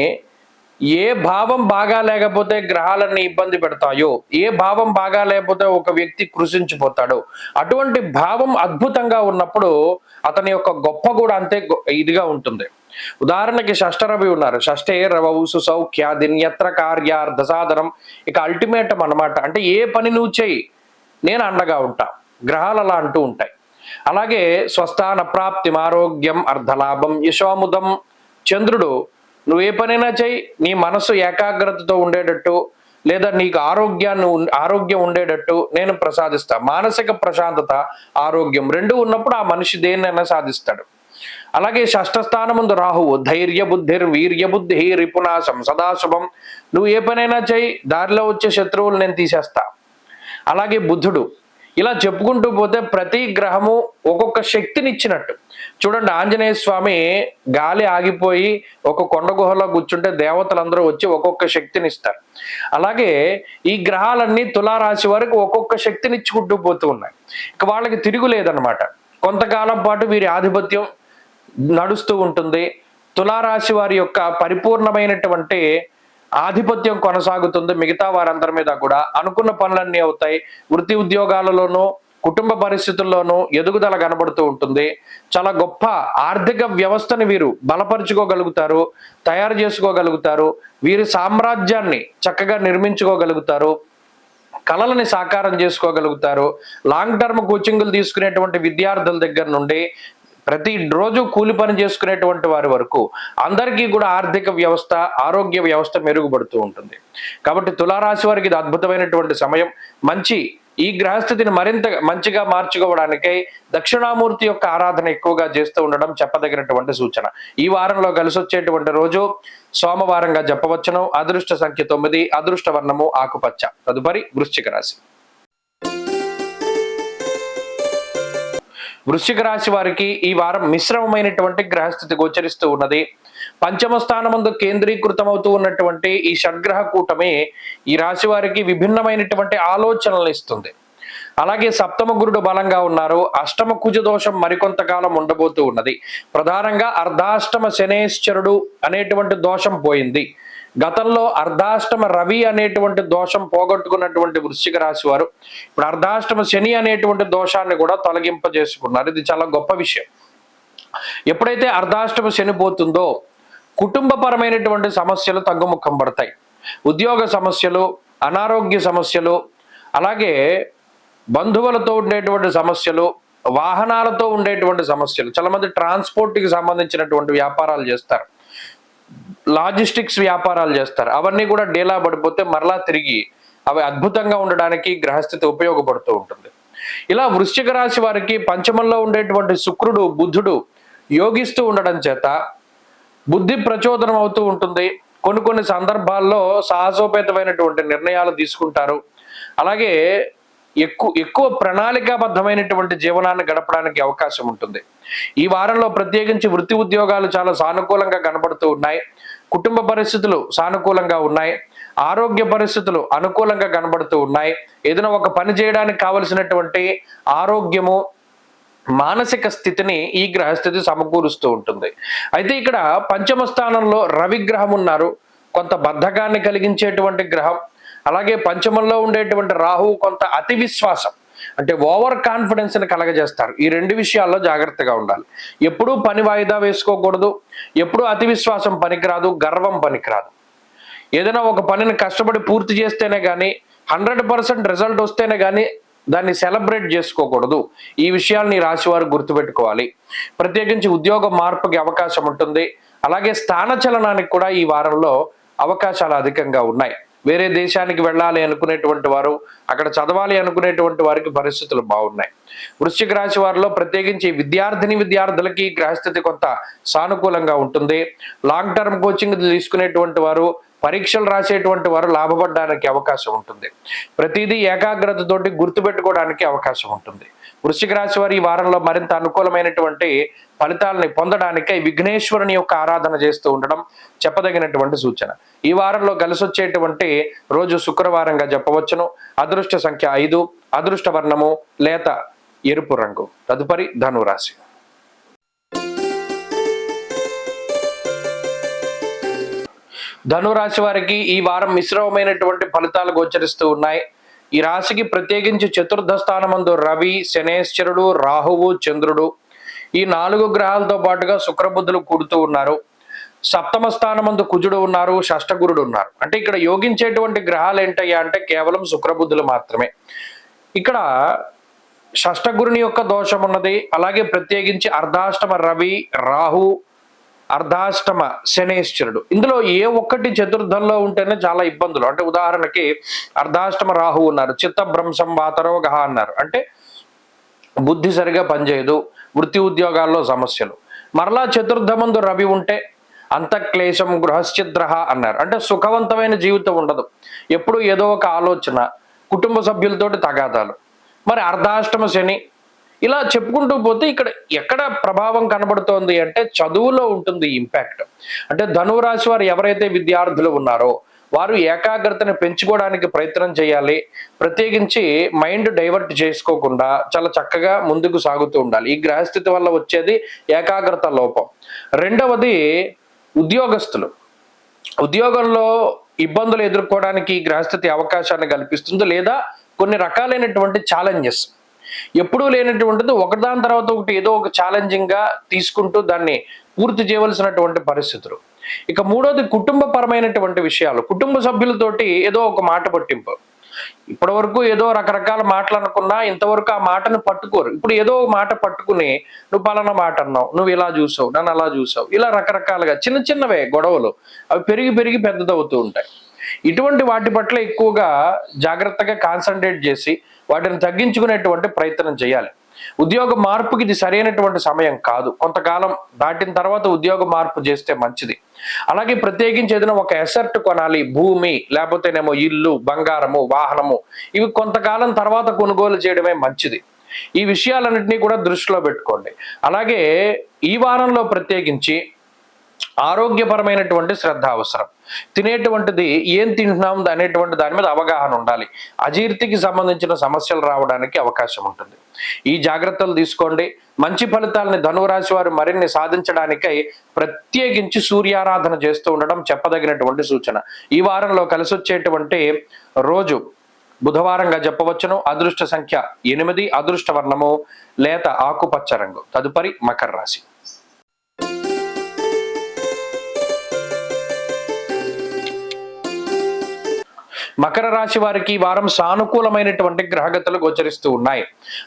ఏ భావం బాగా లేకపోతే గ్రహాలన్నీ ఇబ్బంది పెడతాయో, ఏ భావం బాగా లేకపోతే ఒక వ్యక్తి కృషించిపోతాడో, అటువంటి భావం అద్భుతంగా ఉన్నప్పుడు అతని యొక్క గొప్ప కూడా అంతే ఇదిగా ఉంటుంది. ఉదాహరణకి షష్ఠ రవి ఉన్నారు, షష్ఠే రవౌ సుసౌఖ్యాదిన్యత్ర కార్యార్థ సాధనం, ఇక అల్టిమేటం అన్నమాట. అంటే ఏ పని నువ్వు చేయి, నేను అండగా ఉంటా, గ్రహాలు అలా అంటూ ఉంటాయి. అలాగే స్వస్థాన ప్రాప్తి, ఆరోగ్యం, అర్ధలాభం, యశోముదం. చంద్రుడు నువ్వు ఏ పనైనా చేయి, నీ మనసు ఏకాగ్రతతో ఉండేటట్టు, లేదా నీకు ఆరోగ్యం ఉండేటట్టు నేను ప్రసాదిస్తా. మానసిక ప్రశాంతత, ఆరోగ్యం రెండు ఉన్నప్పుడు ఆ మనిషి దేన్నైనా సాధిస్తాడు. అలాగే షష్ఠ స్థానముందు రాహువు, ధైర్య బుద్ధిర్ వీర్య బుద్ధి రిపునాశం సదాశుభం. నువ్వు ఏ పనైనా చేయి, దారిలో వచ్చే శత్రువులు నేను తీసేస్తా. అలాగే బుధుడు. ఇలా చెప్పుకుంటూ పోతే ప్రతి గ్రహము ఒక్కొక్క శక్తిని ఇచ్చినట్టు. చూడండి, ఆంజనేయ స్వామి గాలి ఆగిపోయి ఒక కొండ గుహలో కూర్చుంటే దేవతలందరూ వచ్చి ఒక్కొక్క శక్తిని ఇస్తారు. అలాగే ఈ గ్రహాలన్నీ తులారాశి వారికి ఒక్కొక్క శక్తిని ఇచ్చుకుంటూ పోతూ ఉన్నాయి. ఇక వాళ్ళకి తిరుగులేదన్నమాట. కొంతకాలం పాటు వీరి ఆధిపత్యం నడుస్తూ ఉంటుంది. తులారాశి వారి యొక్క పరిపూర్ణమైనటువంటి ఆధిపత్యం కొనసాగుతుంది. మిగతా వారందరి మీద కూడా అనుకున్న పనులన్నీ అవుతాయి. వృత్తి ఉద్యోగాలలోనూ కుటుంబ పరిస్థితుల్లోనూ ఎదుగుదల కనబడుతూ ఉంటుంది. చాలా గొప్ప ఆర్థిక వ్యవస్థని వీరు బలపరుచుకోగలుగుతారు, తయారు చేసుకోగలుగుతారు. వీరి సామ్రాజ్యాన్ని చక్కగా నిర్మించుకోగలుగుతారు, కళలని సాకారం చేసుకోగలుగుతారు. లాంగ్ టర్మ్ కోచింగ్లు తీసుకునేటువంటి విద్యార్థుల దగ్గర నుండి ప్రతి రోజు కూలి పని చేసుకునేటువంటి వారి వరకు అందరికీ కూడా ఆర్థిక వ్యవస్థ, ఆరోగ్య వ్యవస్థ మెరుగుపడుతూ ఉంటుంది. కాబట్టి తులారాశి వారికి ఇది అద్భుతమైనటువంటి సమయం. ఈ గ్రహస్థితిని మరింత మంచిగా మార్చుకోవడానికై దక్షిణామూర్తి యొక్క ఆరాధన ఎక్కువగా చేస్తూ ఉండడం చెప్పదగినటువంటి సూచన. ఈ వారంలో కలిసి వచ్చేటువంటి రోజు సోమవారంగా చెప్పవచ్చును. అదృష్ట సంఖ్య 9, అదృష్ట వర్ణము ఆకుపచ్చ. తదుపరి వృశ్చిక రాశి. వృశ్చిక రాశి వారికి ఈ వారం మిశ్రమమైనటువంటి గ్రహస్థితి గోచరిస్తూ ఉన్నది. పంచమ స్థానమందు కేంద్రీకృతమవుతూ ఉన్నటువంటి ఈ షడ్గ్రహ కూటమి ఈ రాశి వారికి విభిన్నమైనటువంటి ఆలోచనలు ఇస్తుంది. అలాగే సప్తమ గురుడు బలంగా ఉన్నారు. అష్టమ కుజ దోషం మరికొంతకాలం ఉండబోతూ ఉన్నది. ప్రధానంగా అర్ధాష్టమ శనేశ్వరుడు అనేటువంటి దోషం పోయింది. గతంలో అర్ధాష్టమ రవి అనేటువంటి దోషం పోగొట్టుకున్నటువంటి వృశ్చిక రాశి వారు ఇప్పుడు అర్ధాష్టమ శని అనేటువంటి దోషాన్ని కూడా తొలగింపజేసుకున్నారు. ఇది చాలా గొప్ప విషయం. ఎప్పుడైతే అర్ధాష్టమ శని పోతుందో కుటుంబపరమైనటువంటి సమస్యలు తగ్గుముఖం పడతాయి. ఉద్యోగ సమస్యలు, అనారోగ్య సమస్యలు, అలాగే బంధువులతో ఉండేటువంటి సమస్యలు, వాహనాలతో ఉండేటువంటి సమస్యలు. చాలా మంది ట్రాన్స్పోర్ట్కి సంబంధించినటువంటి వ్యాపారాలు చేస్తారు, లాజిస్టిక్స్ వ్యాపారాలు చేస్తారు. అవన్నీ కూడా డేలా పడిపోతే మరలా తిరిగి అవి అద్భుతంగా ఉండడానికి గ్రహస్థితి ఉపయోగపడుతూ ఉంటుంది. ఇలా వృశ్చిక రాశి వారికి పంచమంలో ఉండేటువంటి శుక్రుడు, బుధుడు యోగిస్తూ ఉండడం చేత బుద్ధి ప్రచోదనం అవుతూ ఉంటుంది. కొన్ని సందర్భాల్లో సాహసోపేతమైనటువంటి నిర్ణయాలు తీసుకుంటారు. అలాగే ఎక్కువ ప్రణాళికాబద్ధమైనటువంటి జీవనాన్ని గడపడానికి అవకాశం ఉంటుంది. ఈ వారంలో ప్రత్యేకించి వృత్తి ఉద్యోగాలు చాలా సానుకూలంగా కనబడుతూ ఉన్నాయి. కుటుంబ పరిస్థితులు సానుకూలంగా ఉన్నాయి. ఆరోగ్య పరిస్థితులు అనుకూలంగా కనబడుతూ ఉన్నాయి. ఏదైనా ఒక పని చేయడానికి కావలసినటువంటి ఆరోగ్యము, మానసిక స్థితిని ఈ గ్రహస్థితి సమకూరుస్తూ ఉంటుంది. అయితే ఇక్కడ పంచమ స్థానంలో రవి గ్రహం ఉన్నారు, కొంత బద్ధకాన్ని కలిగించేటువంటి గ్రహం. అలాగే పంచమంలో ఉండేటువంటి రాహువు కొంత అతి విశ్వాసం, అంటే ఓవర్ కాన్ఫిడెన్స్ ని కలగజేస్తారు. ఈ రెండు విషయాల్లో జాగ్రత్తగా ఉండాలి. ఎప్పుడూ పని వాయిదా వేసుకోకూడదు, ఎప్పుడూ అతి విశ్వాసం పనికిరాదు, గర్వం పనికిరాదు. ఏదైనా ఒక పనిని కష్టపడి పూర్తి చేస్తేనే కానీ 100% రిజల్ట్ వస్తేనే కానీ దాన్ని సెలబ్రేట్ చేసుకోకూడదు. ఈ విషయాల్ని రాశి వారు గుర్తుపెట్టుకోవాలి. ప్రత్యేకించి ఉద్యోగ మార్పుకి అవకాశం ఉంటుంది. అలాగే స్థానచలనానికి కూడా ఈ వారంలో అవకాశాలు అధికంగా ఉన్నాయి. వేరే దేశానికి వెళ్ళాలి అనుకునేటువంటి వారు, అక్కడ చదవాలి అనుకునేటువంటి వారికి పరిస్థితులు బాగున్నాయి. వృశ్చిక రాశి వారిలో ప్రత్యేకించి విద్యార్థులకి గ్రహస్థితి కొంత సానుకూలంగా ఉంటుంది. లాంగ్ టర్మ్ కోచింగ్ తీసుకునేటువంటి వారు, పరీక్షలు రాసేటువంటి వారు లాభపడడానికి అవకాశం ఉంటుంది. ప్రతిదీ ఏకాగ్రతతోటి గుర్తుపెట్టుకోవడానికి అవకాశం ఉంటుంది. వృశ్చిక రాశి వారు ఈ వారంలో మరింత అనుకూలమైనటువంటి ఫలితాలని పొందడానికై విఘ్నేశ్వరుని యొక్క ఆరాధన చేస్తూ ఉండడం చెప్పదగినటువంటి సూచన. ఈ వారంలో కలిసి వచ్చేటువంటి రోజు శుక్రవారంగా చెప్పవచ్చును. అదృష్ట సంఖ్య 5, అదృష్ట వర్ణము లేత ఎరుపు రంగు. తదుపరి ధనురాశి. ధనురాశి వారికి ఈ వారం మిశ్రమమైనటువంటి ఫలితాలు గోచరిస్తూ ఉన్నాయి. ఈ రాశికి ప్రత్యేకించి చతుర్థ స్థానమందు రవి, శనేశ్వరుడు, రాహువు, చంద్రుడు ఈ 4 గ్రహాలతో పాటుగా శుక్రబుద్ధులు కూడుతూ ఉన్నారు. సప్తమ స్థానమందు కుజుడు ఉన్నారు, షష్టగురుడు ఉన్నారు. అంటే ఇక్కడ యోగించేటువంటి గ్రహాలు ఏంటయ్యా అంటే కేవలం శుక్రబుద్ధులు మాత్రమే. ఇక్కడ షష్టగురుని యొక్క దోషం ఉన్నది. అలాగే ప్రత్యేకించి అర్ధాష్టమ రవి, రాహు, అర్ధాష్టమ శనేశ్వరుడు. ఇందులో ఏ ఒక్కటి చతుర్థంలో ఉంటేనే చాలా ఇబ్బందులు. అంటే ఉదాహరణకి అర్ధాష్టమ రాహు ఉన్నారు, చిత్తభ్రంశం వాతరోగ అన్నారు. అంటే బుద్ధి సరిగా పనిచేయదు, వృత్తి ఉద్యోగాల్లో సమస్యలు. మరలా చతుర్థమందు రవి ఉంటే అంతఃక్లేశం గృహశ్చిద్ర అన్నారు. అంటే సుఖవంతమైన జీవితం ఉండదు, ఎప్పుడు ఏదో ఒక ఆలోచన, కుటుంబ సభ్యులతోటి తగాదాలు. మరి అర్ధాష్టమ శని ఇలా చెప్పుకుంటూ పోతే ఇక్కడ ఎక్కడ ప్రభావం కనబడుతోంది అంటే చదువులో ఉంటుంది ఇంపాక్ట్. అంటే ధనురాశి వారు ఎవరైతే విద్యార్థులు ఉన్నారో వారు ఏకాగ్రతను పెంచుకోవడానికి ప్రయత్నం చేయాలి. ప్రత్యేకించి మైండ్ డైవర్ట్ చేసుకోకుండా చాలా చక్కగా ముందుకు సాగుతూ ఉండాలి. ఈ గ్రహస్థితి వల్ల వచ్చేది ఏకాగ్రత లోపం. రెండవది ఉద్యోగస్తులు. ఉద్యోగంలో ఇబ్బందులు ఎదుర్కోవడానికి ఈ గ్రహస్థితి అవకాశాన్ని కల్పిస్తుంది, లేదా కొన్ని రకాలైనటువంటి ఛాలెంజెస్ ఎప్పుడూ లేనటువంటిది ఒకదాని తర్వాత ఒకటి ఏదో ఒక ఛాలెంజింగ్ గా తీసుకుంటూ దాన్ని పూర్తి చేయవలసినటువంటి పరిస్థితులు. ఇక మూడోది కుటుంబపరమైనటువంటి విషయాలు. కుటుంబ సభ్యులతోటి ఏదో ఒక మాట పట్టింపు. ఇప్పటి వరకు ఏదో రకరకాల మాటలు అనుకున్నా ఇంతవరకు ఆ మాటను పట్టుకోరు. ఇప్పుడు ఏదో మాట పట్టుకుని నువ్వు పలానా మాట అన్నావు, నువ్వు ఇలా చూసావు, నన్ను అలా చూసావు, ఇలా రకరకాలుగా చిన్న చిన్నవే గొడవలు అవి పెరిగి పెరిగి పెద్దదవుతూ ఉంటాయి. ఇటువంటి వాటి పట్ల ఎక్కువగా జాగ్రత్తగా కాన్సన్ట్రేట్ చేసి వాటిని తగ్గించుకునేటువంటి ప్రయత్నం చేయాలి. ఉద్యోగ మార్పుకి ఇది సరైనటువంటి సమయం కాదు. కొంతకాలం దాటిన తర్వాత ఉద్యోగ మార్పు చేస్తే మంచిది. అలాగే ప్రత్యేకించి ఏదైనా ఒక ఎసెట్ కొనాలి, భూమి లేకపోతేనేమో ఇల్లు, బంగారము, వాహనము, ఇవి కొంతకాలం తర్వాత కొనుగోలు చేయడమే మంచిది. ఈ విషయాలన్నింటినీ కూడా దృష్టిలో పెట్టుకోండి. అలాగే ఈ వారంలో ప్రత్యేకించి ఆరోగ్యపరమైనటువంటి శ్రద్ధ అవసరం. తినేటువంటిది ఏం తింటున్నాం అనేటువంటి దాని మీద అవగాహన ఉండాలి. అజీర్తికి సంబంధించిన సమస్యలు రావడానికి అవకాశం ఉంటుంది. ఈ జాగ్రత్తలు తీసుకోండి. మంచి ఫలితాలని ధనురాశి వారు మరిన్ని సాధించడానికై ప్రత్యేకించి సూర్యారాధన చేస్తూ ఉండడం చెప్పదగినటువంటి సూచన. ఈ వారంలో కలిసి వచ్చేటువంటి రోజు బుధవారంగా చెప్పవచ్చును. అదృష్ట సంఖ్య 8, అదృష్ట వర్ణము లేత ఆకుపచ్చ రంగు. తదుపరి మకర రాశి. మకర రాశి వారికి వారం సానుకూలమైనటువంటి గ్రహగతులు గోచరిస్తూ ఉన్నాయి.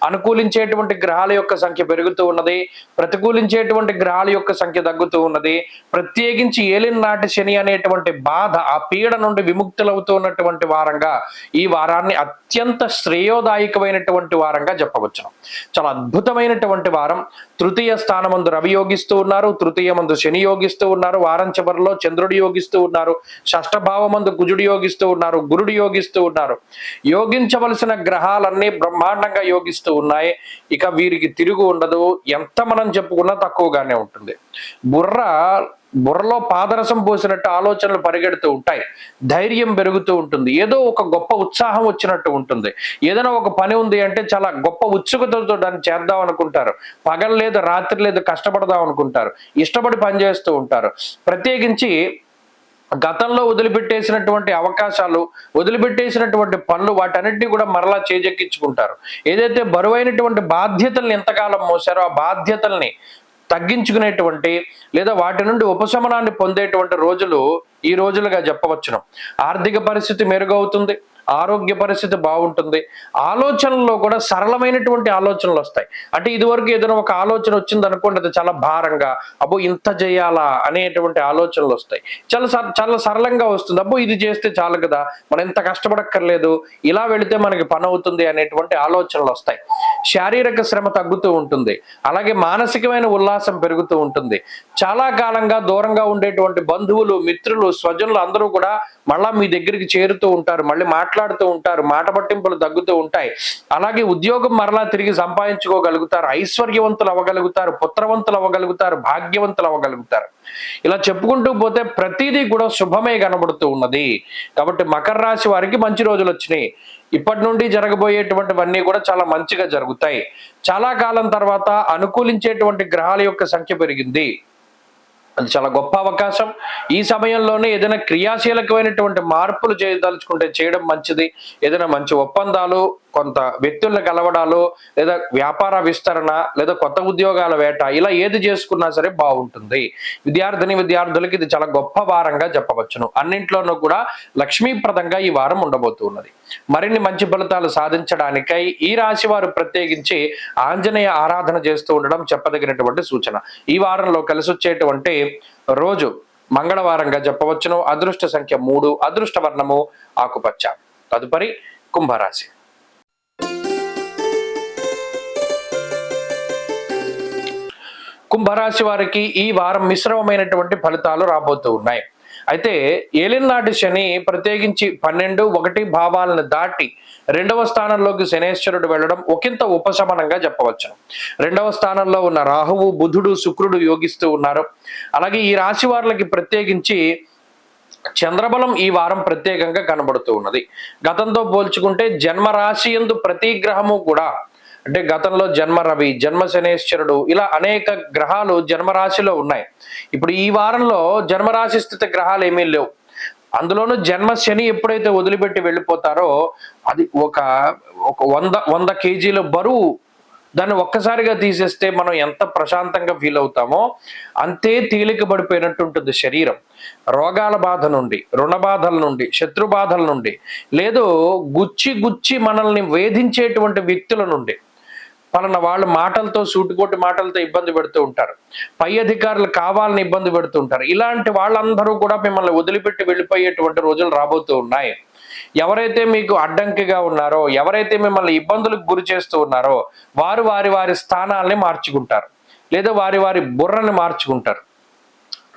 అనుకూలించేటువంటి గ్రహాల యొక్క సంఖ్య పెరుగుతూ ఉన్నది, ప్రతికూలించేటువంటి గ్రహాల యొక్క సంఖ్య తగ్గుతూ ఉన్నది. ప్రత్యేకించి ఏలినాటి శని అనేటువంటి బాధ, ఆ పీడ నుండి విముక్తులవుతూ ఉన్నటువంటి వారంగా ఈ వారాన్ని అత్యంత శ్రేయోదాయకమైనటువంటి వారంగా చెప్పవచ్చును. చాలా అద్భుతమైనటువంటి వారం. తృతీయ స్థానమందు రవి యోగిస్తూ ఉన్నారు, తృతీయమందు శని యోగిస్తూ ఉన్నారు, వారం చివరిలో చంద్రుడు యోగిస్తూ ఉన్నారు, షష్ఠభావమందు కుజుడు యోగిస్తూ ఉన్నారు, గురుడు యోగిస్తూ ఉన్నారు. యోగించవలసిన గ్రహాలన్నీ బ్రహ్మాండంగా యోగిస్తూ ఉన్నాయి. ఇక వీరికి తిరుగు ఉండదు. ఎంత మనం చెప్పుకున్నా తక్కువగానే ఉంటుంది. బుర్రలో పాదరసం పోసినట్టు ఆలోచనలు పరిగెడుతూ ఉంటాయి. ధైర్యం పెరుగుతూ ఉంటుంది. ఏదో ఒక గొప్ప ఉత్సాహం వచ్చినట్టు ఉంటుంది. ఏదైనా ఒక పని ఉంది అంటే చాలా గొప్ప ఉత్సుకతతో దాన్ని చేద్దాం అనుకుంటారు. పగలు లేదు, రాత్రి లేదు, కష్టపడదాం అనుకుంటారు. ఇష్టపడి పనిచేస్తూ ఉంటారు. ప్రత్యేకించి గతంలో వదిలిపెట్టేసినటువంటి అవకాశాలు, వదిలిపెట్టేసినటువంటి పనులు, వాటన్నిటినీ కూడా మరలా చేజెక్కించుకుంటారు. ఏదైతే బరువైనటువంటి బాధ్యతల్ని ఎంతకాలం మోసారో ఆ బాధ్యతల్ని తగ్గించుకునేటువంటి లేదా వాటి నుండి ఉపశమనాన్ని పొందేటువంటి రోజులు ఈ రోజులుగా చెప్పవచ్చును. ఆర్థిక పరిస్థితి మెరుగవుతుంది, ఆరోగ్య పరిస్థితి బాగుంటుంది. ఆలోచనల్లో కూడా సరళమైనటువంటి ఆలోచనలు వస్తాయి. అంటే ఇదివరకు ఏదైనా ఒక ఆలోచన వచ్చింది అనుకోండి, అది చాలా భారంగా, అబ్బో ఇంత చేయాలా అనేటువంటి ఆలోచనలు వస్తాయి. చాలా సరళంగా వస్తుంది. అబ్బో ఇది చేస్తే చాలు కదా, మనం ఎంత కష్టపడక్కర్లేదు, ఇలా వెళితే మనకి పని అవుతుంది అనేటువంటి ఆలోచనలు వస్తాయి. శారీరక శ్రమ తగ్గుతూ ఉంటుంది. అలాగే మానసికమైన ఉల్లాసం పెరుగుతూ ఉంటుంది. చాలా కాలంగా దూరంగా ఉండేటువంటి బంధువులు, మిత్రులు, స్వజనులు అందరూ కూడా మళ్ళా మీ దగ్గరికి చేరుతూ ఉంటారు, మళ్ళీ మాట్లాడుతూ ఉంటారు, మాట పట్టింపులు తగ్గుతూ ఉంటాయి. అలాగే ఉద్యోగం మరలా తిరిగి సంపాదించుకోగలుగుతారు, ఐశ్వర్యవంతులు అవ్వగలుగుతారు, పుత్రవంతులు అవ్వగలుగుతారు, భాగ్యవంతులు అవ్వగలుగుతారు. ఇలా చెప్పుకుంటూ పోతే ప్రతిదీ కూడా శుభమే కనబడుతూ ఉన్నది. కాబట్టి మకర రాశి వారికి మంచి రోజులు వచ్చినాయి. ఇప్పటి నుండి జరగబోయేటువంటివన్నీ కూడా చాలా మంచిగా జరుగుతాయి. చాలా కాలం తర్వాత అనుకూలించేటువంటి గ్రహాల యొక్క సంఖ్య పెరిగింది. అది చాలా గొప్ప అవకాశం. ఈ సమయంలోనే ఏదైనా క్రియాశీలకమైనటువంటి మార్పులు చేయదలుచుకుంటే చేయడం మంచిది. ఏదైనా మంచి ఒప్పందాలు, కొంత వ్యక్తులను కలవడాలు, లేదా వ్యాపార విస్తరణ, లేదా కొత్త ఉద్యోగాల వేట, ఇలా ఏది చేసుకున్నా సరే బాగుంటుంది. విద్యార్థులకి ఇది చాలా గొప్ప వారంగా చెప్పవచ్చును. అన్నింట్లోనూ కూడా లక్ష్మీప్రదంగా ఈ వారం ఉండబోతున్నది. మరిన్ని మంచి ఫలితాలు సాధించడానికై ఈ రాశి వారు ప్రత్యేకించి ఆంజనేయ ఆరాధన చేస్తూ ఉండడం చెప్పదగినటువంటి సూచన. ఈ వారంలో కలిసి వచ్చేటువంటి రోజు మంగళవారంగా చెప్పవచ్చును. అదృష్ట సంఖ్య 3, అదృష్ట వర్ణము ఆకుపచ్చ. తదుపరి కుంభరాశి. కుంభరాశి వారికి ఈ వారం మిశ్రమమైనటువంటి ఫలితాలు రాబోతూ ఉన్నాయి. అయితే ఏలినాటి శని ప్రత్యేకించి 12, 1 భావాలను దాటి 2వ స్థానంలోకి శనేశ్వరుడు వెళ్ళడం ఒకంత ఉపశమనంగా చెప్పవచ్చును. 2వ స్థానంలో ఉన్న రాహువు, బుధుడు, శుక్రుడు యోగిస్తూ ఉన్నారు. అలాగే ఈ రాశి వారికి ప్రత్యేకించి చంద్రబలం ఈ వారం ప్రత్యేకంగా కనబడుతూ ఉన్నది. గతంతో పోల్చుకుంటే జన్మరాశి యందు ప్రతి గ్రహము కూడా, అంటే గతంలో జన్మ రవి, జన్మ శనేశ్వరుడు, ఇలా అనేక గ్రహాలు జన్మరాశిలో ఉన్నాయి. ఇప్పుడు ఈ వారంలో జన్మరాశి స్థితి గ్రహాలు ఏమీ లేవు. అందులోనూ జన్మ శని ఎప్పుడైతే వదిలిపెట్టి వెళ్ళిపోతారో అది ఒక 100 కేజీల బరువు. దాన్ని ఒక్కసారిగా తీసేస్తే మనం ఎంత ప్రశాంతంగా ఫీల్ అవుతామో అంతే తేలిక పడిపోయినట్టు ఉంటుంది శరీరం. రోగాల బాధ నుండి, రుణ బాధల నుండి, శత్రు బాధల నుండి, లేదు గుచ్చి మనల్ని వేధించేటువంటి వ్యక్తుల నుండి, పలానా వాళ్ళు మాటలతో, సూటికోటి మాటలతో ఇబ్బంది పెడుతూ ఉంటారు, పై అధికారులు కావాలని ఇబ్బంది పెడుతూ ఉంటారు. ఇలాంటి వాళ్ళందరూ కూడా మిమ్మల్ని వదిలిపెట్టి వెళ్ళిపోయేటువంటి రోజులు రాబోతూ ఉన్నాయి. ఎవరైతే మీకు అడ్డంకిగా ఉన్నారో, ఎవరైతే మిమ్మల్ని ఇబ్బందులకు గురి చేస్తూ ఉన్నారో వారు వారి స్థానాల్ని మార్చుకుంటారు, లేదా వారి బుర్రని మార్చుకుంటారు.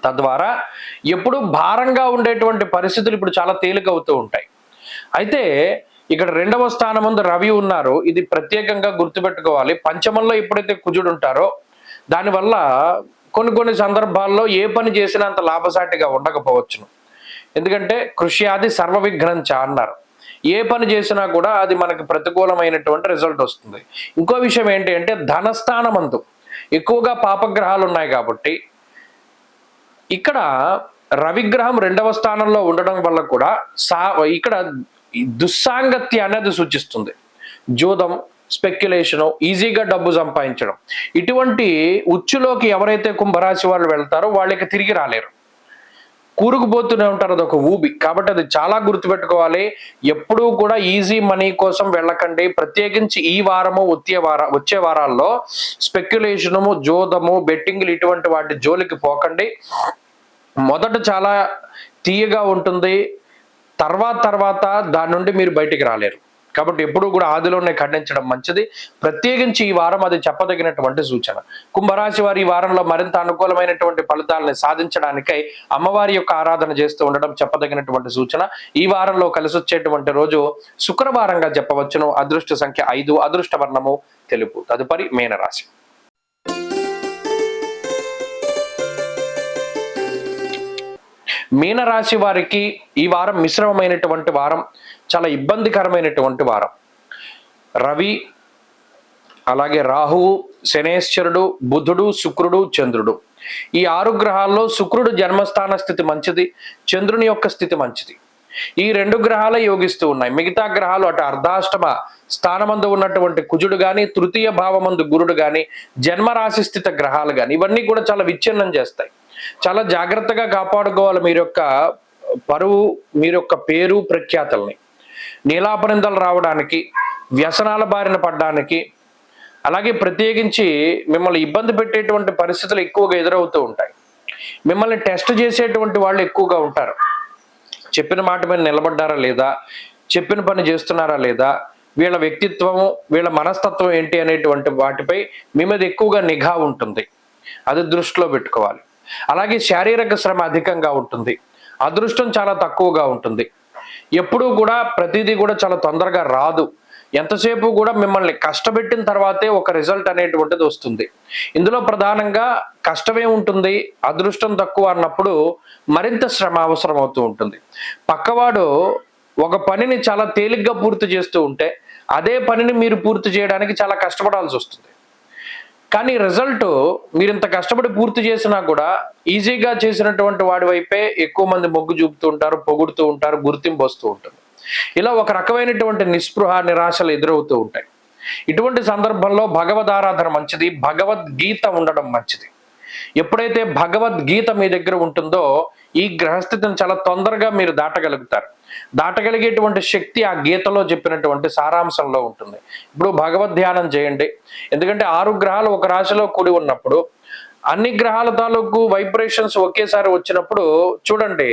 తద్వారా ఎప్పుడు భారంగా ఉండేటువంటి పరిస్థితులు ఇప్పుడు చాలా తేలికవుతూ ఉంటాయి. అయితే ఇక్కడ 2వ స్థానం ముందు రవి ఉన్నారు. ఇది ప్రత్యేకంగా గుర్తుపెట్టుకోవాలి. పంచమంలో ఎప్పుడైతే కుజుడు ఉంటారో దానివల్ల కొన్ని సందర్భాల్లో ఏ పని చేసినా అంత లాభసాటిగా ఉండకపోవచ్చును. ఎందుకంటే కృష్యాది సర్వ విఘ్నంచ అన్నారు. ఏ పని చేసినా కూడా అది మనకి ప్రతికూలమైనటువంటి రిజల్ట్ వస్తుంది. ఇంకో విషయం ఏంటి అంటే ధనస్థానమందు ఎక్కువగా పాపగ్రహాలు ఉన్నాయి కాబట్టి ఇక్కడ రవిగ్రహం 2వ స్థానంలో ఉండడం వల్ల కూడా ఇక్కడ దుస్సాంగత్య అనేది సూచిస్తుంది. జూదం, స్పెక్యులేషను, ఈజీగా డబ్బు సంపాదించడం, ఇటువంటి ఉచ్చులోకి ఎవరైతే కుంభరాశి వాళ్ళు వెళ్తారో వాళ్ళకి తిరిగి రాలేరు, కూరుకుపోతూనే ఉంటారు. అదొక ఊబి. కాబట్టి అది చాలా గుర్తుపెట్టుకోవాలి. ఎప్పుడూ కూడా ఈజీ మనీ కోసం వెళ్ళకండి. ప్రత్యేకించి ఈ వారము వచ్చే వారాల్లో స్పెక్యులేషను, జోదము, బెట్టింగ్లు ఇటువంటి వాటి జోలికి పోకండి. మొదట చాలా తీయగా ఉంటుంది, తర్వాత దాని నుండి మీరు బయటికి రాలేరు. కాబట్టి ఎప్పుడూ కూడా ఆదిలోనే ఖండించడం మంచిది. ప్రత్యేకించి ఈ వారం అది చెప్పదగినటువంటి సూచన. కుంభరాశి వారి ఈ వారంలో మరింత అనుకూలమైనటువంటి ఫలితాలను సాధించడానికై అమ్మవారి యొక్క ఆరాధన చేస్తూ ఉండడం చెప్పదగినటువంటి సూచన. ఈ వారంలో కలిసి వచ్చేటువంటి రోజు శుక్రవారంగా చెప్పవచ్చును. అదృష్ట సంఖ్య 5, అదృష్ట వర్ణము తెలుపు. తదుపరి మీనరాశి. మీనరాశి వారికి ఈ వారం మిశ్రమమైనటువంటి వారం, చాలా ఇబ్బందికరమైనటువంటి వారం. రవి, అలాగే రాహువు, శనేశ్వరుడు, బుధుడు, శుక్రుడు, చంద్రుడు, ఈ 6 గ్రహాల్లో శుక్రుడు జన్మస్థాన స్థితి మంచిది, చంద్రుని యొక్క స్థితి మంచిది. ఈ 2 గ్రహాలే యోగిస్తూ ఉన్నాయి. మిగతా గ్రహాలు అటు అర్ధాష్టమ స్థానమందు ఉన్నటువంటి కుజుడు గాని, తృతీయ భావమందు గురుడు గాని, జన్మరాశి స్థిత గ్రహాలు గాని, ఇవన్నీ కూడా చాలా విచ్ఛిన్నం చేస్తాయి. చాలా జాగ్రత్తగా కాపాడుకోవాలి మీరు యొక్క పరువు, మీరు యొక్క పేరు ప్రఖ్యాతల్ని. నీలాపనిందలు రావడానికి, వ్యసనాల బారిన పడడానికి, అలాగే ప్రత్యేకించి మిమ్మల్ని ఇబ్బంది పెట్టేటువంటి పరిస్థితులు ఎక్కువగా ఎదురవుతూ ఉంటాయి. మిమ్మల్ని టెస్ట్ చేసేటువంటి వాళ్ళు ఎక్కువగా ఉంటారు. చెప్పిన మాట మీద నిలబడ్డారా లేదా, చెప్పిన పని చేస్తున్నారా లేదా, వీళ్ళ వ్యక్తిత్వము, వీళ్ళ మనస్తత్వం ఏంటి అనేటువంటి వాటిపై మీ మీద ఎక్కువగా నిఘా ఉంటుంది. అది దృష్టిలో పెట్టుకోవాలి. అలాగే శారీరక శ్రమ అధికంగా ఉంటుంది, అదృష్టం చాలా తక్కువగా ఉంటుంది. ఎప్పుడూ కూడా ప్రతిదీ కూడా చాలా తొందరగా రాదు. ఎంతసేపు కూడా మిమ్మల్ని కష్టపెట్టిన తర్వాతే ఒక రిజల్ట్ అనేటువంటిది వస్తుంది. ఇందులో ప్రధానంగా కష్టమే ఉంటుంది, అదృష్టం తక్కువ అన్నప్పుడు మరింత శ్రమ అవసరం అవుతూ ఉంటుంది. పక్కవాడు ఒక పనిని చాలా తేలిగ్గా పూర్తి చేస్తూ ఉంటే అదే పనిని మీరు పూర్తి చేయడానికి చాలా కష్టపడాల్సి వస్తుంది. కానీ రిజల్ట్ మీరు ఇంత కష్టపడి పూర్తి చేసినా కూడా ఈజీగా చేసినటువంటి వాడి వైపే ఎక్కువ మంది మొగ్గు చూపుతూ ఉంటారు, పొగుడుతూ ఉంటారు, గుర్తింపు వస్తూ ఉంటుంది. ఇలా ఒక రకమైనటువంటి నిస్పృహ, నిరాశలు ఎదురవుతూ ఉంటాయి. ఇటువంటి సందర్భంలో భగవదారాధన మంచిది, భగవద్గీత ఉండడం మంచిది. ఎప్పుడైతే భగవద్గీత మీ దగ్గర ఉంటుందో ఈ గ్రహస్థితిని చాలా తొందరగా మీరు దాటగలుగుతారు. దాటగలిగేటువంటి శక్తి ఆ గీతలో చెప్పినటువంటి సారాంశంలో ఉంటుంది. ఇప్పుడు భగవద్ ధ్యానం చేయండి. ఎందుకంటే 6 గ్రహాలు ఒక రాశిలో కూడి ఉన్నప్పుడు అన్ని గ్రహాల తాలూకు వైబ్రేషన్స్ ఒకేసారి వచ్చినప్పుడు చూడండి,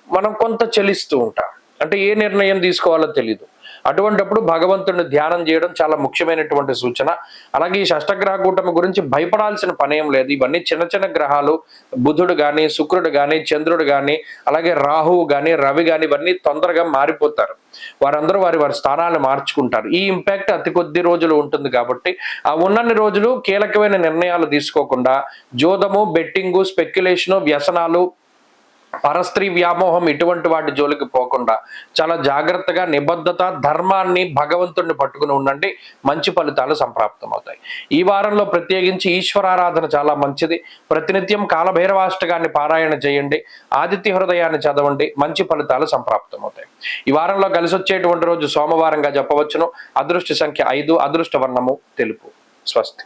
మనం కొంత చలిస్తూ ఉంటాం. అంటే ఏ నిర్ణయం తీసుకోవాలో తెలియదు. అటువంటప్పుడు భగవంతుడిని ధ్యానం చేయడం చాలా ముఖ్యమైనటువంటి సూచన. అలాగే ఈ షష్టగ్రహ కూటమి గురించి భయపడాల్సిన పనేం లేదు. ఇవన్నీ చిన్న చిన్న గ్రహాలు. బుధుడు కానీ, శుక్రుడు కానీ, చంద్రుడు కానీ, అలాగే రాహువు కానీ, రవి కానీ ఇవన్నీ తొందరగా మారిపోతారు. వారందరూ వారి వారి స్థానాలను మార్చుకుంటారు. ఈ ఇంపాక్ట్ అతి కొద్ది రోజులు ఉంటుంది కాబట్టి ఆ ఉన్నన్ని రోజులు కీలకమైన నిర్ణయాలు తీసుకోకుండా జోదము, బెట్టింగు, స్పెక్యులేషను, వ్యసనాలు, పరస్త్రీ వ్యామోహం ఇటువంటి వాటి జోలికి పోకుండా చాలా జాగ్రత్తగా నిబద్ధత, ధర్మాన్ని, భగవంతుడిని పట్టుకుని ఉండండి. మంచి ఫలితాలు సంప్రాప్తం అవుతాయి. ఈ వారంలో ప్రత్యేకించి ఈశ్వరారాధన చాలా మంచిది. ప్రతినిత్యం కాలభైరవాష్టకాన్ని పారాయణ చేయండి. ఆదిత్య హృదయాన్ని చదవండి. మంచి ఫలితాలు సంప్రాప్తం అవుతాయి. ఈ వారంలో కలిసి వచ్చేటువంటి రోజు సోమవారంగా చెప్పవచ్చును. అదృష్ట సంఖ్య 5, అదృష్ట వర్ణము తెలుపు. స్వస్తి.